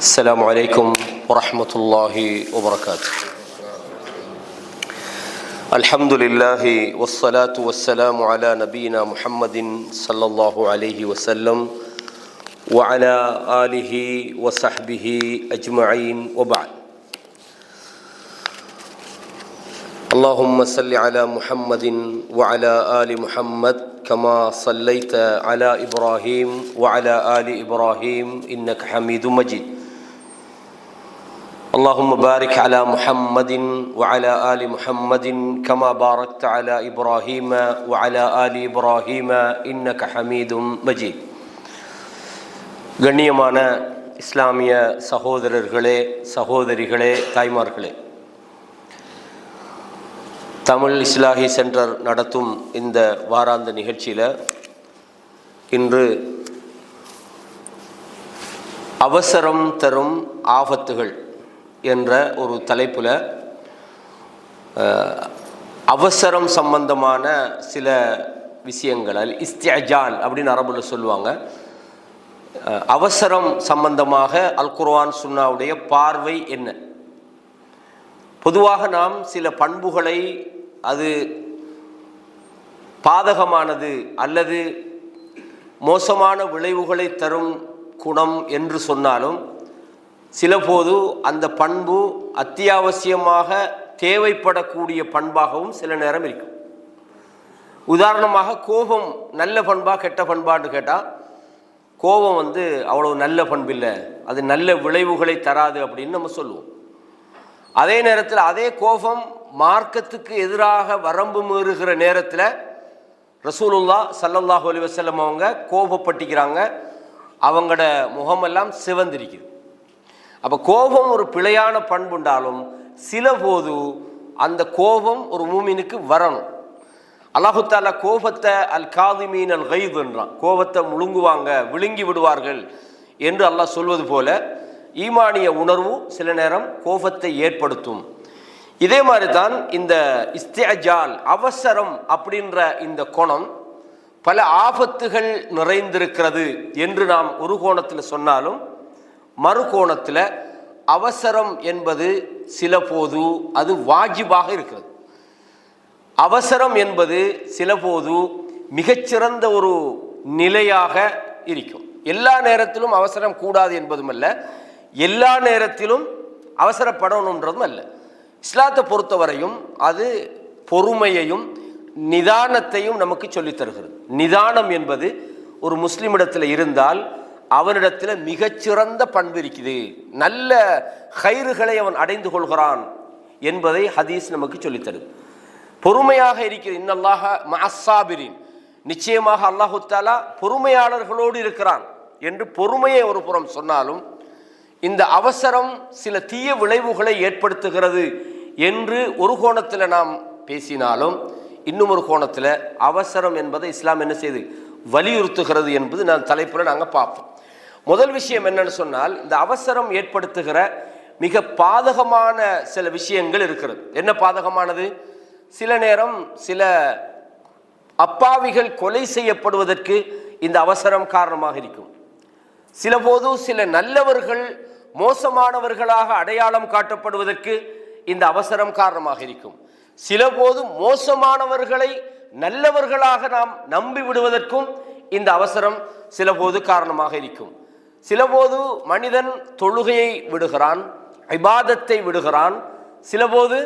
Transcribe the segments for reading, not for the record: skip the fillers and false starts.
السلام عليكم ورحمة الله وبركاته. الحمد لله والصلاة والسلام على نبينا محمد صلى الله عليه وسلم وعلى آله وصحبه أجمعين وبعد. اللهم صل على محمد وعلى آل محمد كما صليت على إبراهيم وعلى آل إبراهيم إنك حميد مجيد. اللهم بارك على محمد وعلى آل محمد كما باركت على إبراهيم وعلى آل إبراهيم إنك حميد مجيد. கண்ணியமான இஸ்லாமிய சகோதரர்களே, சகோதரிகளே, தாய்மார்களே, தமிழ் இஸ்லாஹி சென்டர் நடத்தும் இந்த வாராந்த நிகழ்ச்சியில் இன்று அவசரம் தரும் ஆபத்துகள் என்ற ஒரு தலைப்பில் அவசரம் சம்பந்தமான சில விஷயங்கள், இஸ்திஅஜால் அப்படின்னு அரபுல சொல்லுவாங்க. அவசரம் சம்பந்தமாக அல் குர்ஆன் சுன்னாவுடைய பார்வை என்ன? பொதுவாக நாம் சில பண்புகளை அது பாதகமானது அல்லது மோசமான விளைவுகளை தரும் குணம் என்று சொன்னாலும் சில போது அந்த பண்பு அத்தியாவசியமாக தேவைப்படக்கூடிய பண்பாகவும் சில நேரம் இருக்கும். உதாரணமாக கோபம் நல்ல பண்பா கெட்ட பண்பான்னு கேட்டால், கோபம் அவ்வளோ நல்ல பண்பில்லை, அது நல்ல விளைவுகளை தராது அப்படின்னு நம்ம சொல்லுவோம். அதே நேரத்தில் அதே கோபம் மார்க்கத்துக்கு எதிராக வரம்பு மீறுகிற நேரத்தில் ரசூலுல்லாஹ் ஸல்லல்லாஹு அலைஹி வஸல்லம் அவங்க கோபப்பட்டிக்கிறாங்க, அவங்களோட முகமெல்லாம் சிவந்திருக்குது. அப்போ கோபம் ஒரு பிழையான பண்புண்டாலும் சில போது அந்த கோபம் ஒரு மூமினுக்கு வரணும். அல்லாஹு தஆலா கோபத்தை அல் காதிமீன் அல் கைதுன்றான், கோபத்தை முழுங்குவாங்க, விழுங்கி விடுவார்கள் என்று அல்லாஹ் சொல்வது போல ஈமானிய உணர்வு சில நேரம் கோபத்தை ஏற்படுத்தும். இதே மாதிரி தான் இந்த இஸ்திஅஜால், அவசரம் அப்படின்ற இந்த கோணம் பல ஆபத்துகள் நிறைந்திருக்கிறது என்று நாம் ஒரு கோணத்தில் சொன்னாலும், மறு கோணத்தில் அவசரம் என்பது சில போது அது வாஜிபாக இருக்கிறது. அவசரம் என்பது சில போது மிகச்சிறந்த ஒரு நிலையாக இருக்கும். எல்லா நேரத்திலும் அவசரம் கூடாது என்பதும் அல்ல, எல்லா நேரத்திலும் அவசரப்படணுன்றதும் அல்ல. இஸ்லாத்தை பொறுத்தவரையும் அது பொறுமையையும் நிதானத்தையும் நமக்கு சொல்லித் தருகிறது. நிதானம் என்பது ஒரு முஸ்லிமிடத்தில் இருந்தால் அவனிடத்தில் மிகச்சிறந்த பண்பு இருக்குது, நல்ல ஹைறுகளை அவன் அடைந்து கொள்கிறான் என்பதை ஹதீஸ் நமக்கு சொல்லித்தருது. பொறுமையாக இருக்கிற இன்னல்லாஹ மஅஸ்ஸாபிரின், நிச்சயமாக அல்லாஹு தஆலா பொறுமையாளர்களோடு இருக்கிறான் என்று பொறுமையை ஒரு புறம் சொன்னாலும், இந்த அவசரம் சில தீய விளைவுகளை ஏற்படுத்துகிறது என்று ஒரு கோணத்தில் நாம் பேசினாலும், இன்னும் ஒரு கோணத்தில் அவசரம் என்பதை இஸ்லாம் என்ன செய்து வலியுறுத்துகிறது என்பது நான் தலைப்பில் நாங்கள் பார்ப்போம். முதல் விஷயம் என்னன்னு சொன்னால், இந்த அவசரம் ஏற்படுத்துகிற மிக பாதகமான சில விஷயங்கள் இருக்கிறது. என்ன பாதகமானது? சில நேரம் சில அப்பாவிகள் கொலை செய்யப்படுவதற்கு இந்த அவசரம் காரணமாக இருக்கும். சில போது சில நல்லவர்கள் மோசமானவர்களாக அடையாளம் காட்டப்படுவதற்கு இந்த அவசரம் காரணமாக இருக்கும். சில போது மோசமானவர்களை நல்லவர்களாக நாம் நம்பி விடுவதற்கும் இந்த அவசரம் சில போது காரணமாக இருக்கும். சில போது மனிதன் தொழுகையை விடுகிறான், இபாதத்தை விடுகிறான், சில போது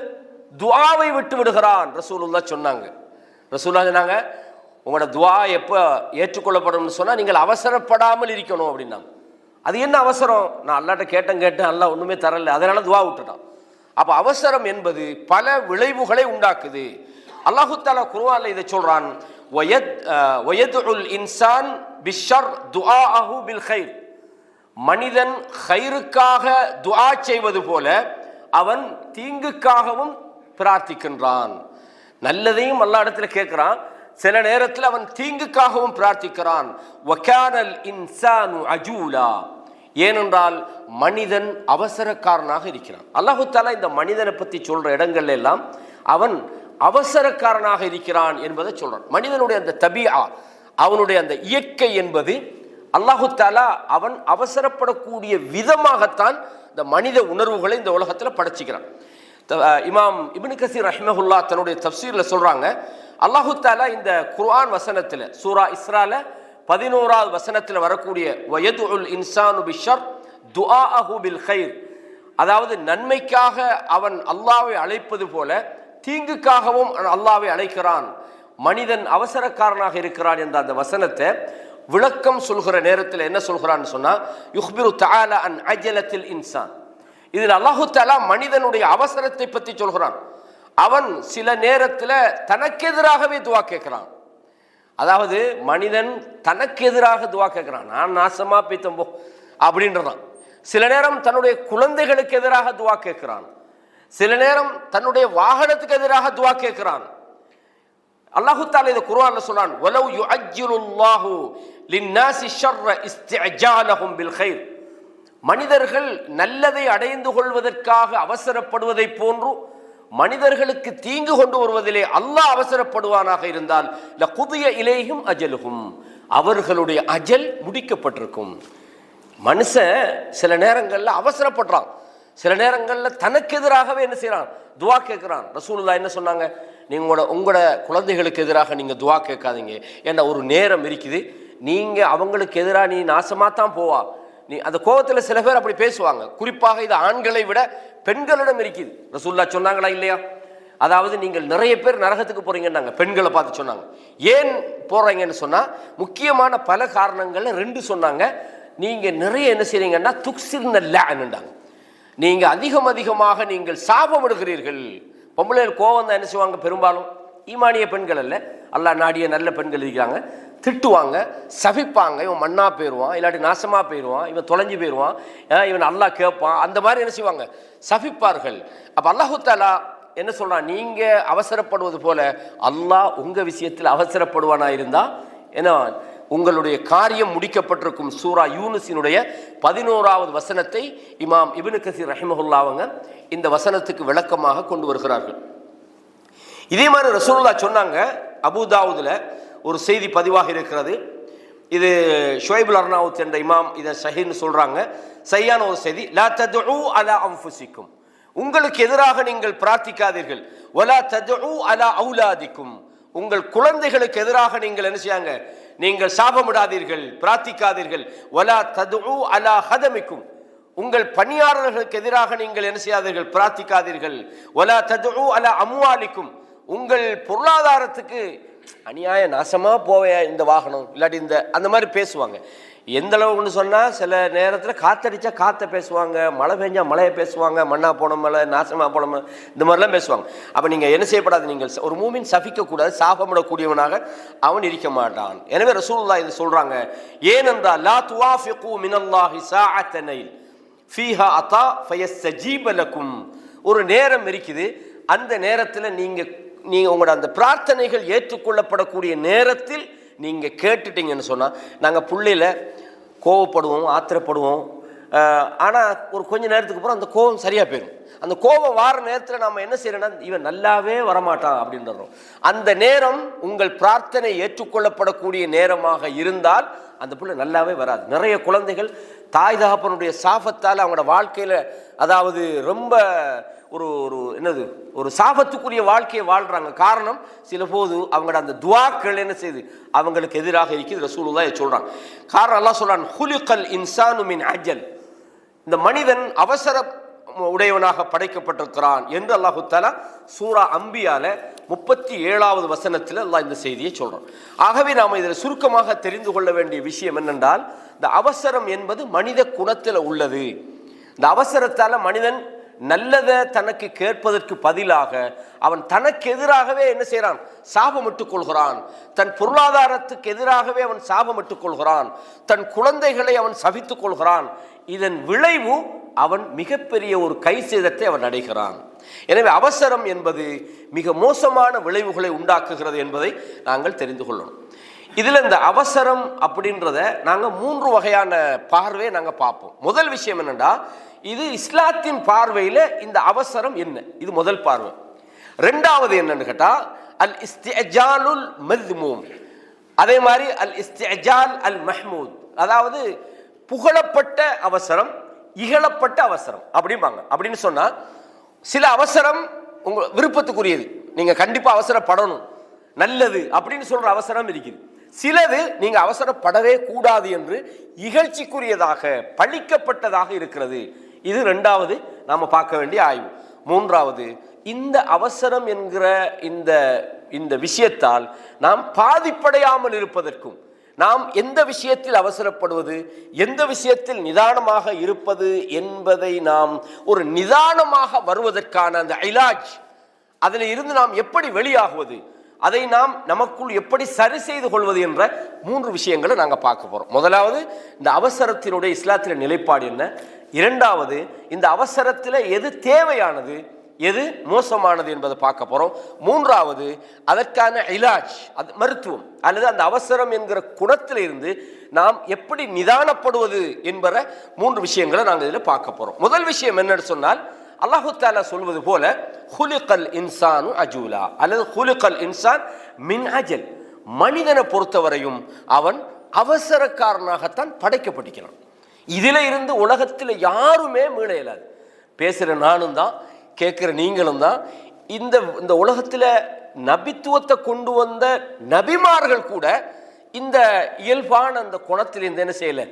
துஆவை விட்டு விடுகிறான். ரசூலுல்லாஹ் சொன்னாங்க, உங்களோட துஆ எப்போ ஏற்றுக்கொள்ளப்படும்னு சொன்னால் நீங்கள் அவசரப்படாமல் இருக்கணும் அப்படின்னாங்க. அது என்ன அவசரம்? நான் அல்லாஹ்ட்ட கேட்டேன், அல்லாஹ் ஒன்றுமே தரல, அதனால துஆ விட்டுட்டான். அப்போ அவசரம் என்பது பல விளைவுகளை உண்டாக்குது. அல்லாஹு தஆலா குர்ஆன்ல இதை சொல்றான், வயதுல் இன்சான் பிஷ்ஷர் துஆஅஹு பில் கைர். மனிதன் கைருக்காக துஆ செய்வது போல அவன் தீங்குக்காகவும் பிரார்த்திக்கின்றான். நல்லதையும் அல்லாஹ் இடத்துல கேட்கிறான், சில நேரத்தில் அவன் தீங்குக்காகவும் பிரார்த்திக்கிறான். வகானல் இன்சானு அஜூலா, ஏனென்றால் மனிதன் அவசரக்காரனாக இருக்கிறான். அல்லாஹு தஆலா இந்த மனிதனை பற்றி சொல்ற இடங்கள்ல எல்லாம் அவன் அவசரக்காரனாக இருக்கிறான் என்பதை சொல்றான். மனிதனுடைய அந்த தபீஆ, அவனுடைய அந்த இயற்கை என்பது அல்லாஹு தஆலா அவன் அவசரப்படக்கூடிய விதமாகத்தான் இந்த மனித உணர்வுகளை இந்த உலகத்தில் படைச்சிக்கிறான். இமாம் இப்னு கஸீர் ரஹ்மஹுல்லாஹ் தன்னுடைய தஃப்சீரில் சொல்றாங்க, அல்லாஹு தஆலா இந்த குர்ஆன் வசனத்தில் சூரா இஸ்ரால 11வது வசனத்தில் வரக்கூடிய வயதுல் இன்சானு பிஷர் துஆஅஹு பில் கைர், அதாவது நன்மைக்காக அவன் அல்லாஹ்வை அழைப்பது போல தீங்குக்காகவும் அல்லாஹ்வை அழைக்கிறான், மனிதன் அவசரக்காரனாக இருக்கிறான் என்ற அந்த வசனத்தை விளக்கம் சொல்கிற நேரத்தில் என்ன சொல்கிறான்னு சொன்னா, யுஹ்பிரு தஆலா அன் அஜலத்தில் இன்சான். இதில் அல்லாஹு தஆலா மனிதனுடைய அவசரத்தை பற்றி சொல்கிறான். அவன் சில நேரத்தில் தனக்கு எதிராகவே துவா கேட்கிறான். அதாவது மனிதன் தனக்கு எதிராக துவா கேட்கிறான், நான் நாசமா போய்த்தம்போ அப்படின்றதான். சில நேரம் தன்னுடைய குழந்தைகளுக்கு எதிராக துவா கேட்கிறான், சில நேரம் தன்னுடைய வாகனத்துக்கு எதிராக துவா கேட்கிறான். அல்லாஹு தஆலா இந்த குர்ஆன்ல சொல்றான், வலவ் யுஅஜ்ஜிலுல்லாஹு லின்னாஸி ஷர்ர இஸ்திஅஜாலஹும் பில் கைர், மனிதர்கள் நல்லதை அடைந்து கொள்வதற்காக அவசரப்படுவதை போன்று மனிதர்களுக்கு தீங்கு கொண்டு வருவதிலே அல்லாஹ் அவசரப்படுவானாக இருந்தால் லகுதிய இலைஹிம் அஜலுஹும், அவர்களுடைய அஜல் முடிக்கப்பட்டிருக்கும். மனுஷன் சில நேரங்களில் அவசரப்படுறான், சில நேரங்களில் தனக்கு எதிராகவே என்ன செய்யறான், துவா கேட்கிறான். ரசூலுல்லாஹ் என்ன சொன்னாங்க, உங்களோட குழந்தைகளுக்கு எதிராக நீங்க துவா கேட்காதீங்க, ஏன்னா ஒரு நேரம் இருக்குது, நீங்க அவங்களுக்கு எதிராக நீ நாசமா தான் போவா. நீ அந்த கோபத்தில் சில பேர் அப்படி பேசுவாங்க, குறிப்பாக இது ஆண்களை விட பெண்களிடம் இருக்குது. ரசூலுல்லாஹ் சொன்னாங்களா இல்லையா? அதாவது நீங்கள் நிறைய பேர் நரகத்துக்கு போறீங்கன்னாங்க, பெண்களை பார்த்து சொன்னாங்க. ஏன் போறீங்கன்னு சொன்னா முக்கியமான பல காரணங்கள்ல 2 சொன்னாங்க. நீங்க நிறைய என்ன செய்றீங்கன்னா துக்ஸிர்னல்லான்னுட்டாங்க, நீங்க அதிகமாக நீங்கள் சாபமிடுகிறீர்கள். பொம்பளைகள் கோவம் தான் என்ன செய்வாங்க, பெரும்பாலும் ஈமானிய பெண்கள் அல்ல, அல்லாஹ் நாடிய நல்ல பெண்கள் இருக்கிறாங்க, திட்டுவாங்க, சபிப்பாங்க, இவன் மண்ணா போயிடுவான், இல்லாட்டி நாசமா போயிடுவான், இவன் தொலைஞ்சு போயிடுவான், இவன் அல்லாஹ் கேட்பான், அந்த மாதிரி என்ன செய்வாங்க, சபிப்பார்கள். அப்ப அல்லாஹு தஆலா என்ன சொல்றான், நீங்க அவசரப்படுவது போல அல்லாஹ் உங்க விஷயத்தில் அவசரப்படுவானா இருந்தா என்ன உங்களுடைய காரியம் முடிக்கப்பட்டிருக்கும். சூரா யூனுஸினுடைய 11வது வசனத்தை இமாம் இப்னு கஸீர் ரஹிமஹுல்லாஹ் அவங்க இந்த வசனத்துக்கு விளக்கமாக கொண்டு வருகிறார்கள். இதே மாதிரி ரசூலுல்லாஹ் சொன்னாங்க, அபூதாவுதுல ஒரு செய்தி பதிவாக இருக்கிறது. இது ஷுவைபுல் அர்னாவுத் என்ற இமாம் இதை ஸஹீஹ்னு சொல்றாங்க, சரியான ஒரு செய்தி. லா ததுஉ அலா அன்ஃபுசிக்கும், உங்களுக்கு எதிராக நீங்கள் பிரார்த்திக்காதீர்கள். வலா ததுஉ அலா அவுலாதிக்கும், உங்கள் குழந்தைகளுக்கு எதிராக நீங்கள் என்ன செய்யாங்க, நீங்கள் சாபமிடாதீர்கள், பிரார்த்திக்காதீர்கள். வலா ததுஉ அலா ஹதமிக்கும், உங்கள் பணியாளர்களுக்கு எதிராக நீங்கள் என்ன செய்யாதீர்கள், பிரார்த்திக்காதீர்கள். வலா ததுஉ அலா அம்வாலிக்கும், உங்கள் பொருளாதாரத்துக்கு அநியாய நாசமா போவே இந்த வாகனம் இல்லாட்டி இந்த அந்த மாதிரி பேசுவாங்க. எந்த அளவுக்குன்னு சொன்னா சில நேரத்தில் காத்தடிச்சா காற்றை பேசுவாங்க, மழை பெஞ்சா மழையை பேசுவாங்க, மண்ணா போன மழை நாசமா போன மழை இந்த மாதிரிலாம் பேசுவாங்க. அப்ப நீங்க என்ன செய்யப்படாது, நீங்கள் ஒரு மூமின் சபிக்க கூடாது, சாபமிடக்கூடியவனாக அவன் இருக்க மாட்டான். எனவே ரசூலுல்லாஹ் இது சொல்றாங்க, ஏனென்றால் லா துவாஃபிகு மினல்லாஹி ஸாஅத்தனைல் ஃபீஹா அத்தா ஃபயஸ்தஜீப லக்கும், ஒரு நேரம் இருக்குது, அந்த நேரத்தில் நீங்க உங்களோட அந்த பிரார்த்தனைகள் ஏற்றுக்கொள்ளப்படக்கூடிய நேரத்தில் நீங்க கேட்டுட்டீங்கன்னு சொன்னா, நாங்க புள்ளையில கோவப்படுவோம், ஆத்திரப்படுவோம், ஆனா ஒரு கொஞ்ச நேரத்துக்கு அப்புறம் அந்த கோபம் சரியா போயிடும். அந்த கோபம் வார நேரத்தில் நாம என்ன செய்யறோம்னா, இவன் நல்லாவே வரமாட்டான் அப்படின்றோம். அந்த நேரம் உங்கள் பிரார்த்தனை ஏற்றுக்கொள்ளப்படக்கூடிய நேரமாக இருந்தால் அந்த புள்ள நல்லாவே வராது. நிறைய குழந்தைகள் தாய் தகப்பனுடைய சாபத்தால் அவங்களோட வாழ்க்கையில அதாவது ரொம்ப ஒரு ஒரு என்னது ஒரு சாபத்துக்குரிய வாழ்க்கையை வாழ்றாங்க. காரணம் சில போது அவங்களோட அந்த துஆக்கள் என்ன செய்யுது, அவங்களுக்கு எதிராக இருக்குது. ரசூலுல்லாஹ் சொல்றாங்க, காரணம் அல்லாஹ் சொல்றான், ஹுலிகல் இன்சானு மின் அஜல், இந்த மனிதன் அவசர உடையவனாக படைக்கப்பட்டிருக்கிறான் என்று அல்லாஹு தஆலா சூரா அம்பியால 37வது வசனத்தில் அல்லாஹ் இந்த செய்தியை சொல்றான். ஆகவே நாம் இதில் சுருக்கமாக தெரிந்து கொள்ள வேண்டிய விஷயம் என்னென்றால், இந்த அவசரம் என்பது மனித குணத்தில் உள்ளது. இந்த அவசரத்தால மனிதன் நல்லதை தனக்கு கேட்பதற்கு பதிலாக அவன் தனக்கு எதிராகவே என்ன செய்யறான், சாபமிட்டுக் கொள்கிறான். தன் பொருளாதாரத்துக்கு எதிராகவே அவன் சாபமிட்டுக் கொள்கிறான். தன் குழந்தைகளை அவன் சபித்துக் கொள்கிறான். இதன் விளைவு அவன் மிகப்பெரிய ஒரு கை சேதத்தை அவன் அடைகிறான். எனவே அவசரம் என்பது மிக மோசமான விளைவுகளை உண்டாக்குகிறது என்பதை நாங்கள் தெரிந்து கொள்ளணும். இதுல இந்த அவசரம் அப்படின்றத நாங்க 3 வகையான பார்வையை நாங்க பார்ப்போம். முதல் விஷயம் என்னன்னா, இது இஸ்லாத்தின் பார்வையில இந்த அவசரம் என்ன, இது முதல் பார்வை. ரெண்டாவது என்னன்னு கேட்டா, அல் இஸ்திஅஜாலுல் மذ்மூம், அதே மாதிரி அல் இஸ்திஅஜால் அல் மஹ்மூத், அதாவது புகழப்பட்ட அவசரம், இகழப்பட்ட அவசரம் அப்படிம்பாங்க. அப்படின்னு சொன்னா சில அவசரம் உங்க விருப்பத்துக்குரியது, நீங்க கண்டிப்பா அவசரப்படணும், நல்லது அப்படின்னு சொல்ற அவசரம் இருக்குது. சிலது நீங்க அவசரப்படவே கூடாது என்று இகழ்ச்சிக்குரியதாக பழிக்கப்பட்டதாக இருக்கிறது. இது இரண்டாவது நாம பார்க்க வேண்டிய ஆய்வு. மூன்றாவது, இந்த அவசரம் என்கிற இந்த விஷயத்தால் நாம் பாதிப்படையாமல் இருப்பதற்கும், நாம் எந்த விஷயத்தில் அவசரப்படுவது, எந்த விஷயத்தில் நிதானமாக இருப்பது என்பதை நாம் ஒரு நிதானமாக வருவதற்கான அந்த இலாஜ், அதில் இருந்து நாம் எப்படி வெளியாகுவது, அதை நாம் நமக்குள் எப்படி சரி செய்து கொள்வது என்ற 3 விஷயங்களை நாங்கள் பார்க்க போறோம். முதலாவது, இந்த அவசரத்தினுடைய இஸ்லாத்தில நிலைப்பாடு என்ன. இரண்டாவது, இந்த அவசரத்தில் எது தேவையானது, எது மோசமானது என்பதை பார்க்க போறோம். மூன்றாவது, அதற்கான இலாஜ், அது மருத்துவம் அல்லது அந்த அவசரம் என்கிற குணத்தில் இருந்து நாம் எப்படி நிதானப்படுவது என்பற 3 விஷயங்களை நாங்கள் இதில் பார்க்க போறோம். முதல் விஷயம் என்னன்னு சொன்னால், அல்லாஹு தஆலா சொல்வது போல ஹுலிகல் இன்சானு அஜூலா அல்லது ஹுலிகல் இன்சான் மின் அஜல், மனிதனை பொறுத்தவரையும் அவன் அவசரக்காரனாகத்தான் படைக்கப்பட்டிருக்கிறான். இதில இருந்து உலகத்தில் யாருமே மீள இயலாது. பேசுகிற நானும் தான், கேட்குற நீங்களும் தான். இந்த உலகத்தில் நபித்துவத்தை கொண்டு வந்த நபிமார்கள் கூட இந்த இயல்பான அந்த குணத்தில் என்ன செய்யலை,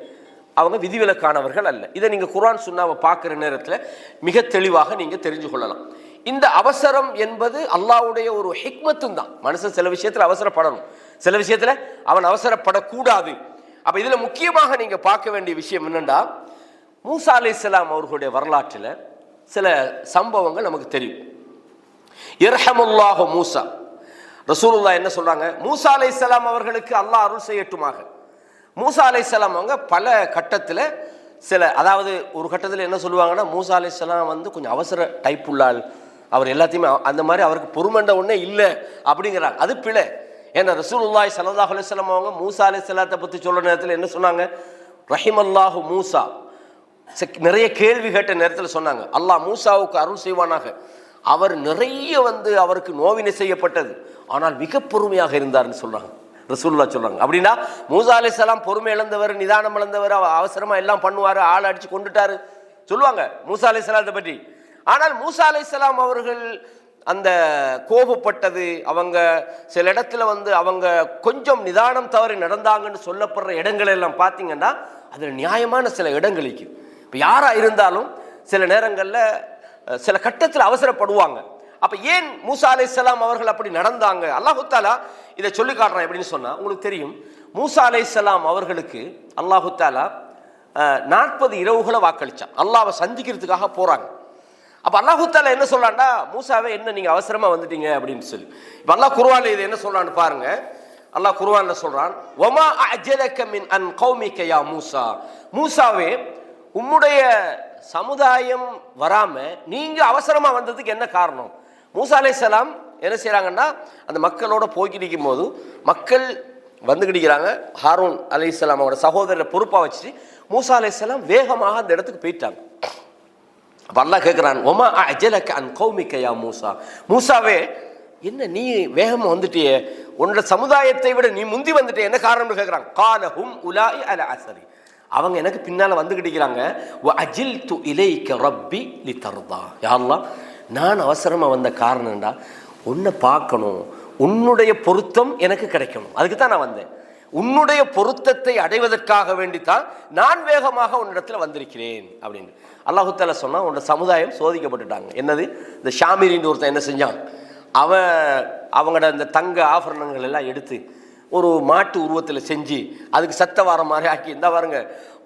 அவங்க விதிவிலக்கானவர்கள் அல்ல. இதை நீங்க குர்ஆன் சுன்னாவை பார்க்குற நேரத்தில் மிக தெளிவாக நீங்க தெரிஞ்சு கொள்ளலாம். இந்த அவசரம் என்பது அல்லாஹ்வுடைய ஒரு ஹிக்மத்தும் தான். மனுஷன் சில விஷயத்தில் அவசரப்படணும், சில விஷயத்தில் அவன் அவசரப்படக்கூடாது. அப்ப இதுல முக்கியமாக நீங்க பார்க்க வேண்டிய விஷயம் என்னன்னா, மூசா அலைஹிஸ்ஸலாம் அவர்களுடைய வரலாற்றில் சில சம்பவங்கள் நமக்கு தெரியும். இர்ஹமுல்லாஹு மூசா, ரசூலுல்லாஹ் என்ன சொல்றாங்க, மூசா அலைஹிஸ்ஸலாம் அவர்களுக்கு அல்லாஹ் அருள் செய்யட்டுமாக. மூசா அலைஹிஸ்ஸலாம் அவங்க பல கட்டத்தில் அதாவது ஒரு கட்டத்தில் என்ன சொல்லுவாங்கன்னா, மூசா அலைஹிஸ்ஸலாம் கொஞ்சம் அவசர டைப் உள்ளாள், அவர் எல்லாத்தையுமே அந்த மாதிரி அவருக்கு பொறுமண்ட ஒன்றே இல்லை அப்படிங்கிறாங்க. அது பிழை. ஏன்னா ரசூலுல்லாஹி ஸல்லல்லாஹு அலைஹி வஸல்லம் அவங்க மூசா அலைஹிஸ்ஸலாத்தை பற்றி சொல்ற நேரத்தில் என்ன சொன்னாங்க, ரஹிமல்லாஹு மூசா, நிறைய கேள்வி கேட்ட நேரத்தில் சொன்னாங்க, அல்லாஹ் மூசாவுக்கு அருள் செய்வானாக. அவர் நிறைய அவருக்கு நோவினை செய்யப்பட்டது, ஆனால் மிக பொறுமையாக இருந்தார்னு சொல்றாங்க, ரசூலுல்லாஹ் சொல்றாங்க. அப்படின்னா மூசா அலைஹிஸ்ஸலாம் பொறுமை இழந்தவர், நிதானம் இழந்தவர், அவசரமா எல்லாம் பண்ணுவாரு, ஆள் அடிச்சு கொண்டுட்டாரு சொல்லுவாங்க மூசா அலைஹிஸ்ஸலாத்தை பற்றி. ஆனால் மூசா அலைஹிஸ்ஸலாம் அவர்கள் அந்த கோபப்பட்டது, அவங்க சில இடத்துல அவங்க கொஞ்சம் நிதானம் தவறி நடந்தாங்கன்னு சொல்லப்படுற இடங்கள் எல்லாம் பார்த்தீங்கன்னா அதில் நியாயமான சில இடங்களுக்கு. இப்போ யாரா இருந்தாலும் சில நேரங்களில் சில கட்டத்தில் அவசரப்படுவாங்க. அப்ப ஏன் மூசா அலைஹிஸ்ஸலாம் அவர்கள் அப்படி நடந்தாங்க, அல்லாஹு தஆலா இதை சொல்லி காட்டுறான். எப்படின்னு சொன்னா, உங்களுக்கு தெரியும், மூசா அலைஹிஸ்ஸலாம் அவர்களுக்கு அல்லாஹு தஆலா 40 இரவுகளை வாக்களிச்சான். அல்லாஹ்வை சந்திக்கிறதுக்காக போறாங்க. அப்ப அல்லாஹு தஆலா என்ன சொல்றான்டா, மூசாவே என்ன நீங்க அவசரமா வந்துட்டீங்க அப்படின்னு சொல்லி. இப்ப அல்லாஹ் குர்ஆன்ல இது என்ன சொல்றான்னு பாருங்க. அல்லாஹ் குர்ஆன்ல சொல்றான், வமா அஜலக மின் அன் கௌமிக யா மூசா, மூசாவே உம்முடைய சமுதாயம் வராம நீங்க அவசரமா வந்ததுக்கு என்ன காரணம். மூசா அலைஹிஸ்ஸலாம் என்ன செய்யறாங்கன்னா, அந்த மக்களோட போய்கிட்டிருக்கும் போது மக்கள் வந்துகிட்டிருக்கிறாங்க. ஹாரூன் அலைஹிஸ்ஸலாம் அவரோட சகோதரரை பொறுப்பா வச்சுட்டு மூசா அலைஹிஸ்ஸலாம் வேகமாக அந்த இடத்துக்கு போயிட்டாங்க. அப்ப அல்லாஹ் கேட்கிறான், ஒமா அஜலக அன் கௌமிக யா மூசா, மூசாவே என்ன நீ வேகமா வந்துட்டியே, உன்னோட சமுதாயத்தை விட நீ முந்தி வந்துட்டே, என்ன காரணம்னு கேட்கிறாங்க. காலஹும் உலாஇ அலா அஸரி, அவங்க எனக்கு பின்னால வந்துகிட்டிருக்கிறாங்க. வ அஜில்து இலைக ரப்பி லிதர்தா, யா அல்லாஹ் நான் அவசரமா வந்த காரணம்டா உன்னை பார்க்கணும், உன்னுடைய பொருத்தம் எனக்கு கிடைக்கணும், அதுக்கு தான் நான் வந்தேன். உன்னுடைய பொருத்தத்தை அடைவதற்காக வேண்டித்தான் நான் வேகமாக உன்னிடத்துல வந்திருக்கிறேன் அப்படின்னு அல்லாஹு தஆலா சொன்னா. உன்னோட சமுதாயம் சோதிக்கப்பட்டுட்டாங்க. என்னது, இந்த ஷாமிரின்னு ஒருத்தன் என்ன செஞ்சான், அவங்களோட இந்த தங்க ஆபரணங்கள் எல்லாம் எடுத்து ஒரு மாட்டு உருவத்தில் செஞ்சு அதுக்கு சத்த வார மாதிரி ஆக்கி, இந்த பாருங்க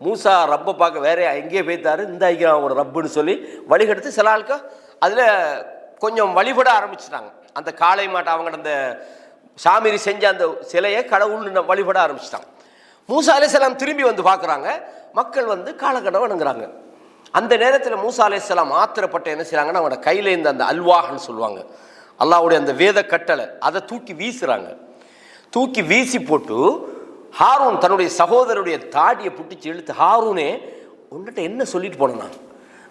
மூசா ரப்பை பார்க்க வேற எங்கேயே போய்த்தாரு, இந்த ஐக்கியம் அவங்களோட ரப்புன்னு சொல்லி வழிகெடுத்து சில ஆளுக்கு அதில் கொஞ்சம் வழிபட ஆரம்பிச்சிட்டாங்க. அந்த காளை மாட்டை அவங்களோட அந்த சாமிரி செஞ்ச அந்த சிலையை கடவுள்னு வழிபட ஆரம்பிச்சிட்டாங்க. மூசா அலைஹிஸ்ஸலாம் திரும்பி பார்க்குறாங்க, மக்கள் காலக்கடை வணங்குறாங்க. அந்த நேரத்தில் மூசா அலைஹிஸ்ஸலாம் ஆத்திரப்பட்ட என்ன செய்கிறாங்கன்னா, அவங்களோட கையில் இருந்த அந்த அல்வாஹ்னு சொல்லுவாங்க, அல்லாஹ்வுடைய அந்த வேத கட்டளை, அதை தூக்கி வீசுறாங்க. தூக்கி வீசி போட்டு ஹாரூன் தன்னுடைய சகோதரருடைய தாடியை புட்டிச்சு இழுத்து, ஹாரூனே உன்கிட்ட என்ன சொல்லிட்டு போனா,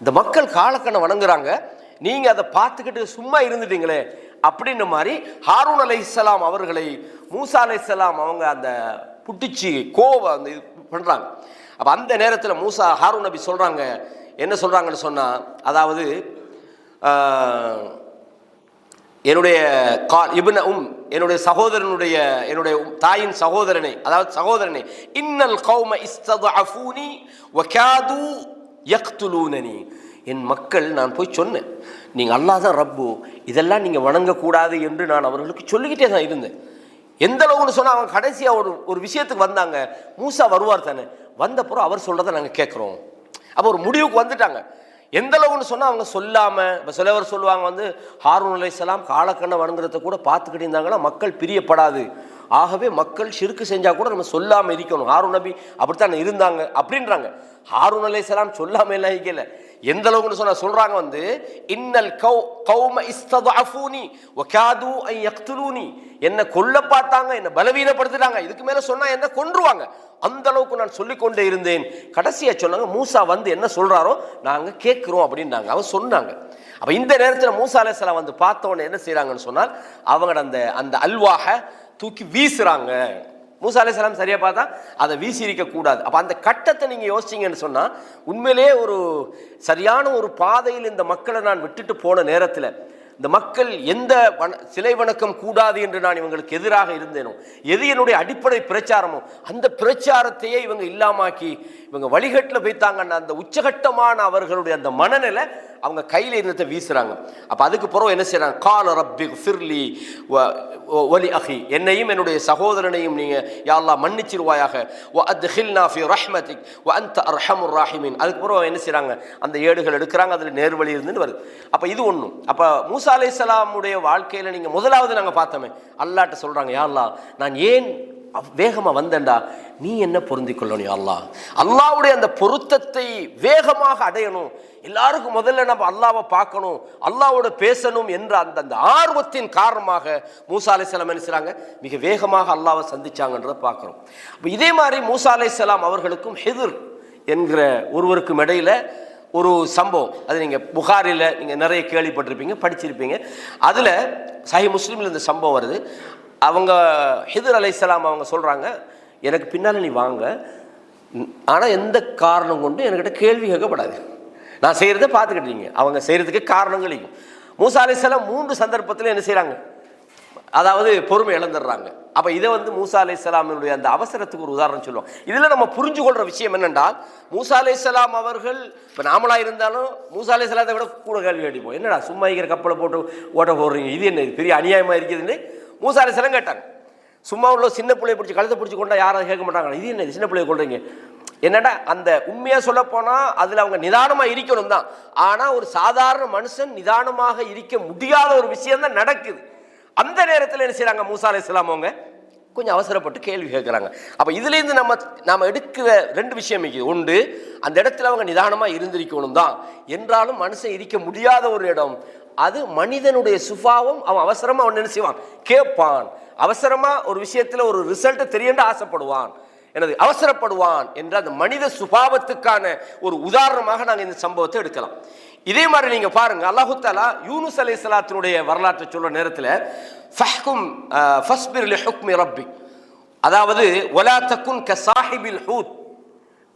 இந்த மக்கள் காலக்கண்ணை வணங்குறாங்க, நீங்க அதை பார்த்துக்கிட்டு சும்மா இருந்துட்டீங்களே அப்படின்ற மாதிரி ஹாரூன் அலைஹிஸ்ஸலாம் அவர்களை மூசா அலைஹிஸ்ஸலாம் அவங்க அந்த புட்டிச்சு அந்த பண்ணுறாங்க. அப்போ அந்த நேரத்தில் மூசா ஹாரூன் நபி சொல்கிறாங்க, என்ன சொல்கிறாங்கன்னு சொன்னால், அதாவது என்னுடைய என்னுடைய சகோதரனுடைய என்னுடைய தாயின் சகோதரனை, அதாவது சகோதரனை, இன்னல் கௌம இஸ்ததஅஃபூனி வகாது யக்துலூனனி, என் மக்கள், நான் போய் சொன்னேன் நீங்கள் அல்லாஹ் தான் ரப்பு, இதெல்லாம் நீங்கள் வணங்கக்கூடாது என்று நான் அவர்களுக்கு சொல்லிக்கிட்டே தான் இருந்தேன். எந்த அளவுன்னு சொன்னால் அவங்க கடைசியாக ஒரு விஷயத்துக்கு வந்தாங்க. மூசா வருவார் தானே, வந்தப்புறம் அவர் சொல்கிறத நாங்கள் கேட்குறோம். அப்போ ஒரு முடிவுக்கு வந்துட்டாங்க. எந்த அளவுன்னு சொன்னால் அவங்க சொல்லாமல், இப்போ சிலவர் சொல்லுவாங்க ஹாரூன் அலைஹிஸ்ஸலாம் காலக்கண்ணை வணங்குறத கூட பார்த்துக்கிட்டு இருந்தாங்கன்னா மக்கள் பிரியப்படாது, ஆகவே மக்கள் ஷிர்க்கு செஞ்சால் கூட நம்ம சொல்லாமல் இருக்கணும், ஹாரூன் நபி அப்படித்தான் இருந்தாங்க அப்படின்றாங்க. ஹாரூன் அலைஹிஸ்ஸலாம் சொல்லாமல் எல்லாம் இருக்கல. எந்த அளவுக்குன்னு சொன்னால் சொல்கிறாங்க இன்னல் கௌம இஸ்ததஅஃபூனி வகாது அன் யக்துலூனி, என்ன கொல்ல பார்த்தாங்க, என்ன பலவீனப்படுத்திட்டாங்க, இதுக்கு மேலே சொன்னால் என்ன கொன்றுவாங்க, அந்த அளவுக்கு நான் சொல்லிக்கொண்டே இருந்தேன். கடைசியாக சொன்னாங்க மூசா என்ன சொல்கிறாரோ நாங்கள் கேட்குறோம் அப்படின்னாங்க. அவங்க சொன்னாங்க. அப்போ இந்த நேரத்தில் மூசா அலைஹிஸ்ஸலாம் பார்த்தோன்னே என்ன செய்கிறாங்கன்னு சொன்னால், அவங்க அந்த அல்வாஹை தூக்கி வீசுறாங்க. மூசா அலைஹிஸ்ஸலாம் சரியா பார்த்தா அதை வீசியிருக்க கூடாது. அப்போ அந்த கட்டத்தை நீங்கள் யோசிச்சிங்கன்னு சொன்னால், உண்மையிலே ஒரு சரியான ஒரு பாதையில் இந்த மக்களை நான் விட்டுட்டு போன நேரத்தில், இந்த மக்கள் எந்த சிலை வணக்கம் கூடாது என்று நான் இவங்களுக்கு எதிராக இருந்தேனோ, எது என்னுடைய அடிப்படை பிரச்சாரமோ, அந்த பிரச்சாரத்தையே இவங்க இல்லாமாக்கி இவங்க வழிகட்டில் போய்த்தாங்கன்னா அந்த உச்சகட்டமான அவர்களுடைய அந்த மனநிலை அவங்க கையில் இருந்ததை வீசுறாங்க. அப்போ அதுக்கு பிறகு என்ன செய்யறாங்க, கால ரப்பி ஃபிர்லி வலி அஹி, என்னையும் என்னுடைய சகோதரனையும் நீங்க யா அல்லாஹ் மன்னிச்சிருவாயாக, வ அத்ஹில்னா ஃபி ரஹ்மதிக் வ அன்த அர்ஹமுர் ராஹிமீன். அதுக்கு பிறகு என்ன செய்யறாங்க, அந்த ஏடுகள் எடுக்கிறாங்க, அதில் நேர்வழி இருந்துன்னு வருது. அப்போ இது ஒன்றும். அப்போ மூசா அலைஹிஸ்ஸலாமுடைய வாழ்க்கையில் நீங்கள் முதலாவது நாங்கள் பார்த்தோமே, அல்லாஹ்ட்ட சொல்றாங்க, யா அல்லாஹ் நான் ஏன் வேகமா வந்தேன்டா, நீ என்ன பொருந்திக் கொள்ளணும் அல்லாஹ், அல்லாஹ்வுடைய அந்த பொருத்தத்தை வேகமாக அடையணும், எல்லாருக்கும் முதல்ல நம்ம அல்லாஹ்வை பார்க்கணும், அல்லாஹ்வோட பேசணும் என்ற அந்த ஆர்வத்தின் காரணமாக மூசா அலைஹிஸ்ஸலாம் என்ன செய்றாங்க, மிக வேகமாக அல்லாஹ்வை சந்திச்சாங்கன்றதை பார்க்குறோம். இப்போ இதே மாதிரி மூசா அலைஹிஸ்ஸலாம் அவர்களுக்கும் ஹிதுர் என்கிற ஒருவருக்கும் இடையில ஒரு சம்பவம், அது நீங்கள் புகாரில் நீங்கள் நிறைய கேள்விப்பட்டிருப்பீங்க, படிச்சிருப்பீங்க. அதில் சஹீஹ் முஸ்லிமில் இந்த சம்பவம் வருது. அவங்க ஹிதுர் அலைஹிஸ்ஸலாம் அவங்க சொல்கிறாங்க, எனக்கு பின்னால் நீ வாங்க, ஆனால் எந்த காரணம் கொண்டு என்கிட்ட கேள்வி கேட்கப்படாது, நான் செய்கிறத பார்த்துக்கிட்டீங்க. அவங்க செய்கிறதுக்கு காரணங்களையும் மூசா அலைஹிஸ்ஸலாம் 3 சந்தர்ப்பத்தில் என்ன செய்கிறாங்க, அதாவது பொறுமை இழந்துடுறாங்க. அப்போ இதை மூசா அலைஹிஸ்ஸலாமுடைய அந்த அவசரத்துக்கு ஒரு உதாரணம் சொல்லுவோம். இதில் நம்ம புரிஞ்சு கொள்கிற விஷயம் என்னென்றால், மூசா அலைஹிஸ்ஸலாம் அவர்கள் இப்போ நாமளாக இருந்தாலும் மூசா அலைஹிஸ்ஸலாத்தை விட கூட கேள்வி கேட்டிப்போம், என்னடா சும்மா இருக்கிற கப்பலை போட்டு ஓட்ட போடுறீங்க, இது என்ன பெரிய அநியாயமாக இருக்குதுன்னு மூசா அலைஹிஸ்ஸலாம் கேட்டாங்க. சும்மா உள்ள சின்ன பிள்ளையை பிடிச்சி கழுத்தை பிடிச்சி கொண்டா யாரும் கேட்க மாட்டாங்க, இது என்ன சின்ன பிள்ளையை கொள்றீங்க. என்னடா அந்த உண்மையாக சொல்ல போனால் அதில் அவங்க நிதானமாக இருக்கணும் தான், ஆனால் ஒரு சாதாரண மனுஷன் நிதானமாக இருக்க முடியாத ஒரு விஷயம் தான் நடக்குது. அந்த நேரத்தில் என்ன செய்கிறாங்க, மூசா அலைஹிஸ்ஸலாம் அவங்க கொஞ்சம் அவசரப்பட்டு கேள்வி கேட்குறாங்க. அப்போ இதுலேருந்து நம்ம எடுக்கிற 2 விஷயம் இருக்குது. ஒன்று, அந்த இடத்துல அவங்க நிதானமாக இருந்திருக்கணும் தான், என்றாலும் மனுஷன் இருக்க முடியாத ஒரு இடம் அது. மனிதனுடைய சுபாவம், அவன் அவசரமாக அவன் என்ன செய்வான், கேட்பான், அவசரமாக ஒரு விஷயத்தில் ஒரு ரிசல்ட்டை தெரியண்டு ஆசைப்படுவான், எனது அவசரப்படுவான் என்ற அந்த மனித சுபாவத்துக்கான ஒரு உதாரணமாக நாங்கள் இந்த சம்பவத்தை எடுக்கலாம். இதே மாதிரி நீங்க பாருங்க, அல்லாஹ் தஆலா யூனுஸ் அலைஹிஸ்ஸலாத்துடைய வரலாற்றை சொல்ற நேரத்தில் ஃபஹ்கும் ஃபஸ்பிர் லிஹுக்மி ரப்பி, அதாவது வலா தகுன் கஸாஹிபில் ஹூத்,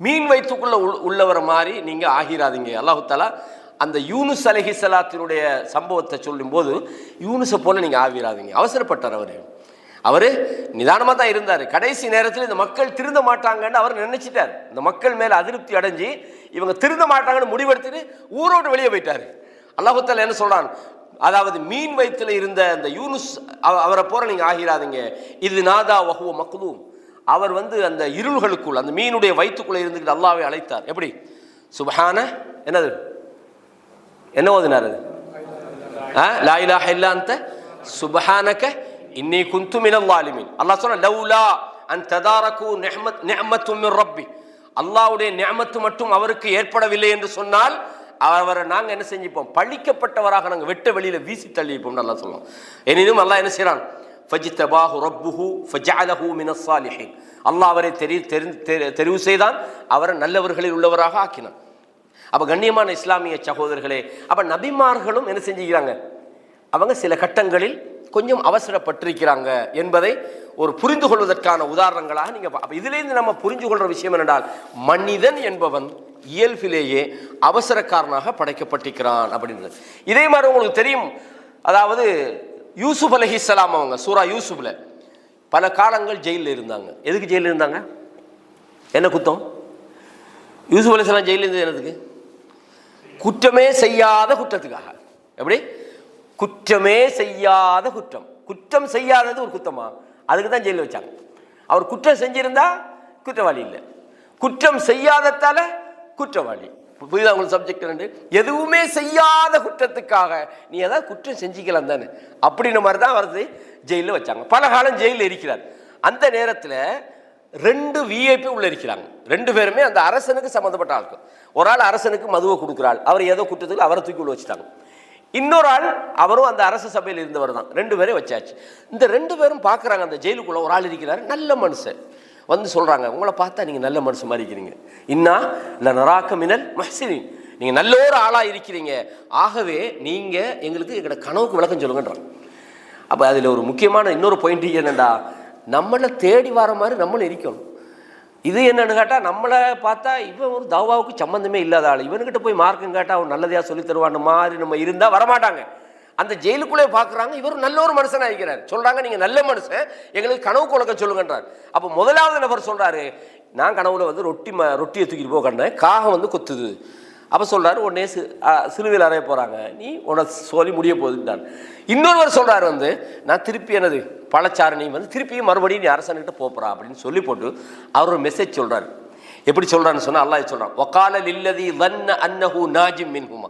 மீன் வயிற்றுக்குள்ள உள்ளவர மாதிரி நீங்க ஆகிராதீங்க. அல்லாஹ் தஆலா அந்த யூனுஸ் அலைஹிஸ்ஸலாத்தினுடைய சம்பவத்தை சொல்லும்போது யூனுஸை போல நீங்க ஆகிராதீங்க, அவசரப்பட்டார். அவர் நிதானமாக தான் இருந்தார். கடைசி நேரத்தில் இந்த மக்கள் திருந்த மாட்டாங்கன்னு அவர் நினைச்சிட்டார். இந்த மக்கள் மேலே அதிருப்தி அடைஞ்சு இவங்க திருந்த மாட்டாங்கன்னு முடிவெடுத்துட்டு ஊரோடு வெளியே போயிட்டார். அல்லாஹ் தஆலா என்ன சொல்றான், அதாவது மீன் வயிற்றில் இருந்த அந்த யூனுஸ் அவரை போற நீங்க ஆகிராதீங்க. இது நாதா வஹுவ மக்தூம், அவர் அந்த இருள்களுக்குள் அந்த மீனுடைய வயிற்றுக்குள்ள இருந்துக்கிட்டு அல்லாஹ்வை அழைத்தார். எப்படி சுப்ஹான, என்னது என்ன ஓதினார், அது லா இலாஹ இல்லா அன்த சுப்ஹானக இன்னி குந்து மினல் ஸாலிமீன். அல்லாஹ் சொன்னா லௌலா அன் ததாரகு நிஅமத்து மின் ரப்பி, அல்லாஹ்வுடைய நிஅமத்து மட்டும் அவருக்கு ஏற்படவில்லை என்று சொன்னால் அவரை நாங்கள் என்ன செஞ்சுப்போம், பழிக்கப்பட்டவராக நாங்கள் வெட்ட வெளியில வீசி தள்ளிப்போம் அல்லாஹ் சொல்லுவோம். எனினும் அல்லாஹ் என்ன செய்யறான், ஃபஜ்தபாஹு ரப்புஹு ஃபஜஅலஹு மினஸ் ஸாலிஹீன், அல்லாஹ் அவரை தெரிவு செய்தான், அவரை நல்லவர்களில் உள்ளவராக ஆக்கினான். அப்ப கண்ணியமான இஸ்லாமிய சகோதரர்களே, அப்ப நபிமார்களும் என்ன செஞ்சுக்கிறாங்க, அவங்க சில கட்டங்களில் கொஞ்சம் அவசரப்பட்டிருக்கிறாங்க என்பதை ஒரு புரிந்து கொள்வதற்கான உதாரணங்களாக நீங்கள் இதிலேருந்து நம்ம புரிஞ்சு கொள்கிற விஷயம் என்னென்றால், மனிதன் என்பவன் இயல்பிலேயே அவசரக்காரனாக படைக்கப்பட்டிருக்கிறான் அப்படின்றது. இதே மாதிரி உங்களுக்கு தெரியும், அதாவது யூசுப் அலைஹிஸ்ஸலாம் அவங்க சூரா யூசுப்ல பல காலங்கள் ஜெயிலில் இருந்தாங்க. எதுக்கு ஜெயிலில் இருந்தாங்க? என்ன குத்தம்? யூசுப் அலைஹிஸ்ஸலாம் ஜெயிலில் இருந்தது என்னதுக்கு? குற்றமே செய்யாத குற்றத்துக்காக. எப்படி? குற்றமே செய்யாத குற்றம். குற்றம் செய்யாதது ஒரு குற்றமா? அதுக்கு தான் ஜெயிலில் வச்சாங்க. அவர் குற்றம் செஞ்சிருந்தா குற்றவாளி இல்லை, குற்றம் செய்யாததால குற்றவாளி. புரியுதா உங்களுக்கு சப்ஜெக்ட்? ரெண்டு எதுவுமே செய்யாத குற்றத்துக்காக நீ ஏதாவது குற்றம் செஞ்சிக்கலாம் தானே, அப்படின்ற மாதிரி தான் வருது ஜெயிலில் வச்சாங்க. பல காலம் ஜெயிலில் இருக்கிறார். அந்த நேரத்தில் 2 விஐபி உள்ள இருக்கிறாங்க. 2 பேருமே அந்த அரசனுக்கு சம்மந்தப்பட்ட ஆட்கள். ஒரு ஆள் அரசனுக்கு மதுவை கொடுக்குறாள், அவர் ஏதோ குற்றத்துக்கு அவரை தூக்கி உள்ள வச்சுட்டாங்க. இன்னொரு ஆள் அவரும் அந்த அரச சபையில் இருந்தவர் தான். 2 பேரும் வச்சாச்சு. இந்த 2 பேரும் பார்க்குறாங்க, அந்த ஜெயிலுக்குள்ள ஒரு ஆள் இருக்கிறார், நல்ல மனுஷன். வந்து சொல்கிறாங்க, உங்களை பார்த்தா நீங்கள் நல்ல மனுஷன் மாதிரி இருக்கிறீங்க, இன்னா இல்லை நராக்க மினல் மஹ்சினின், நீங்கள் நல்ல ஒரு ஆளாக இருக்கிறீங்க, ஆகவே நீங்கள் எங்களுக்கு எங்களோட கனவுக்கு விளக்கம் சொல்லுங்கன்றாங்க. அப்போ அதில் ஒரு முக்கியமான இன்னொரு பாயிண்ட் என்னென்னா, நம்மளை தேடி வர மாதிரி நம்மளும் இருக்கணும். இது என்னன்னு கேட்டால், நம்மளை பார்த்தா இவன் ஒரு தவாவுக்கு சம்மந்தமே இல்லாத ஆள், இவனுக்கிட்ட போய் மார்க்கும் கேட்டால் அவன் நல்லதையாக சொல்லி தருவான் மாதிரி நம்ம இருந்தால் வரமாட்டாங்க. அந்த ஜெயிலுக்குள்ளே பார்க்குறாங்க, இவர் நல்ல ஒரு மனுஷனாக இருக்கிறார். சொல்கிறாங்க, நீங்கள் நல்ல மனுஷன், எங்களுக்கு கனவு குழக்கம் சொல்லுங்கன்றார். அப்போ முதலாவது நபர் சொல்கிறாரு, நான் கனவுல வந்து ரொட்டியை தூக்கிட்டு போக கண்டேன், காகம் வந்து கொத்துது. அப்போ சொல்கிறாரு, உடனே சிலுவையில் அறைய போகிறாங்க, நீ உன சொல்லி முடிய போகுதுன்றான். இன்னொருவர் சொல்கிறார் வந்து, நான் திருப்பி எனது பழச்சாரணி வந்து திருப்பியும் மறுபடியும் நீ அரசன்கிட்ட போகிறா அப்படின்னு சொல்லி போட்டு அவர் ஒரு மெசேஜ் சொல்கிறார். எப்படி சொல்கிறான்னு சொன்னால், அல்லாஹ் சொல்கிறான், வகால லில்லதி லன்ன அன்னஹு நாஜிம் மின்ஹுமா,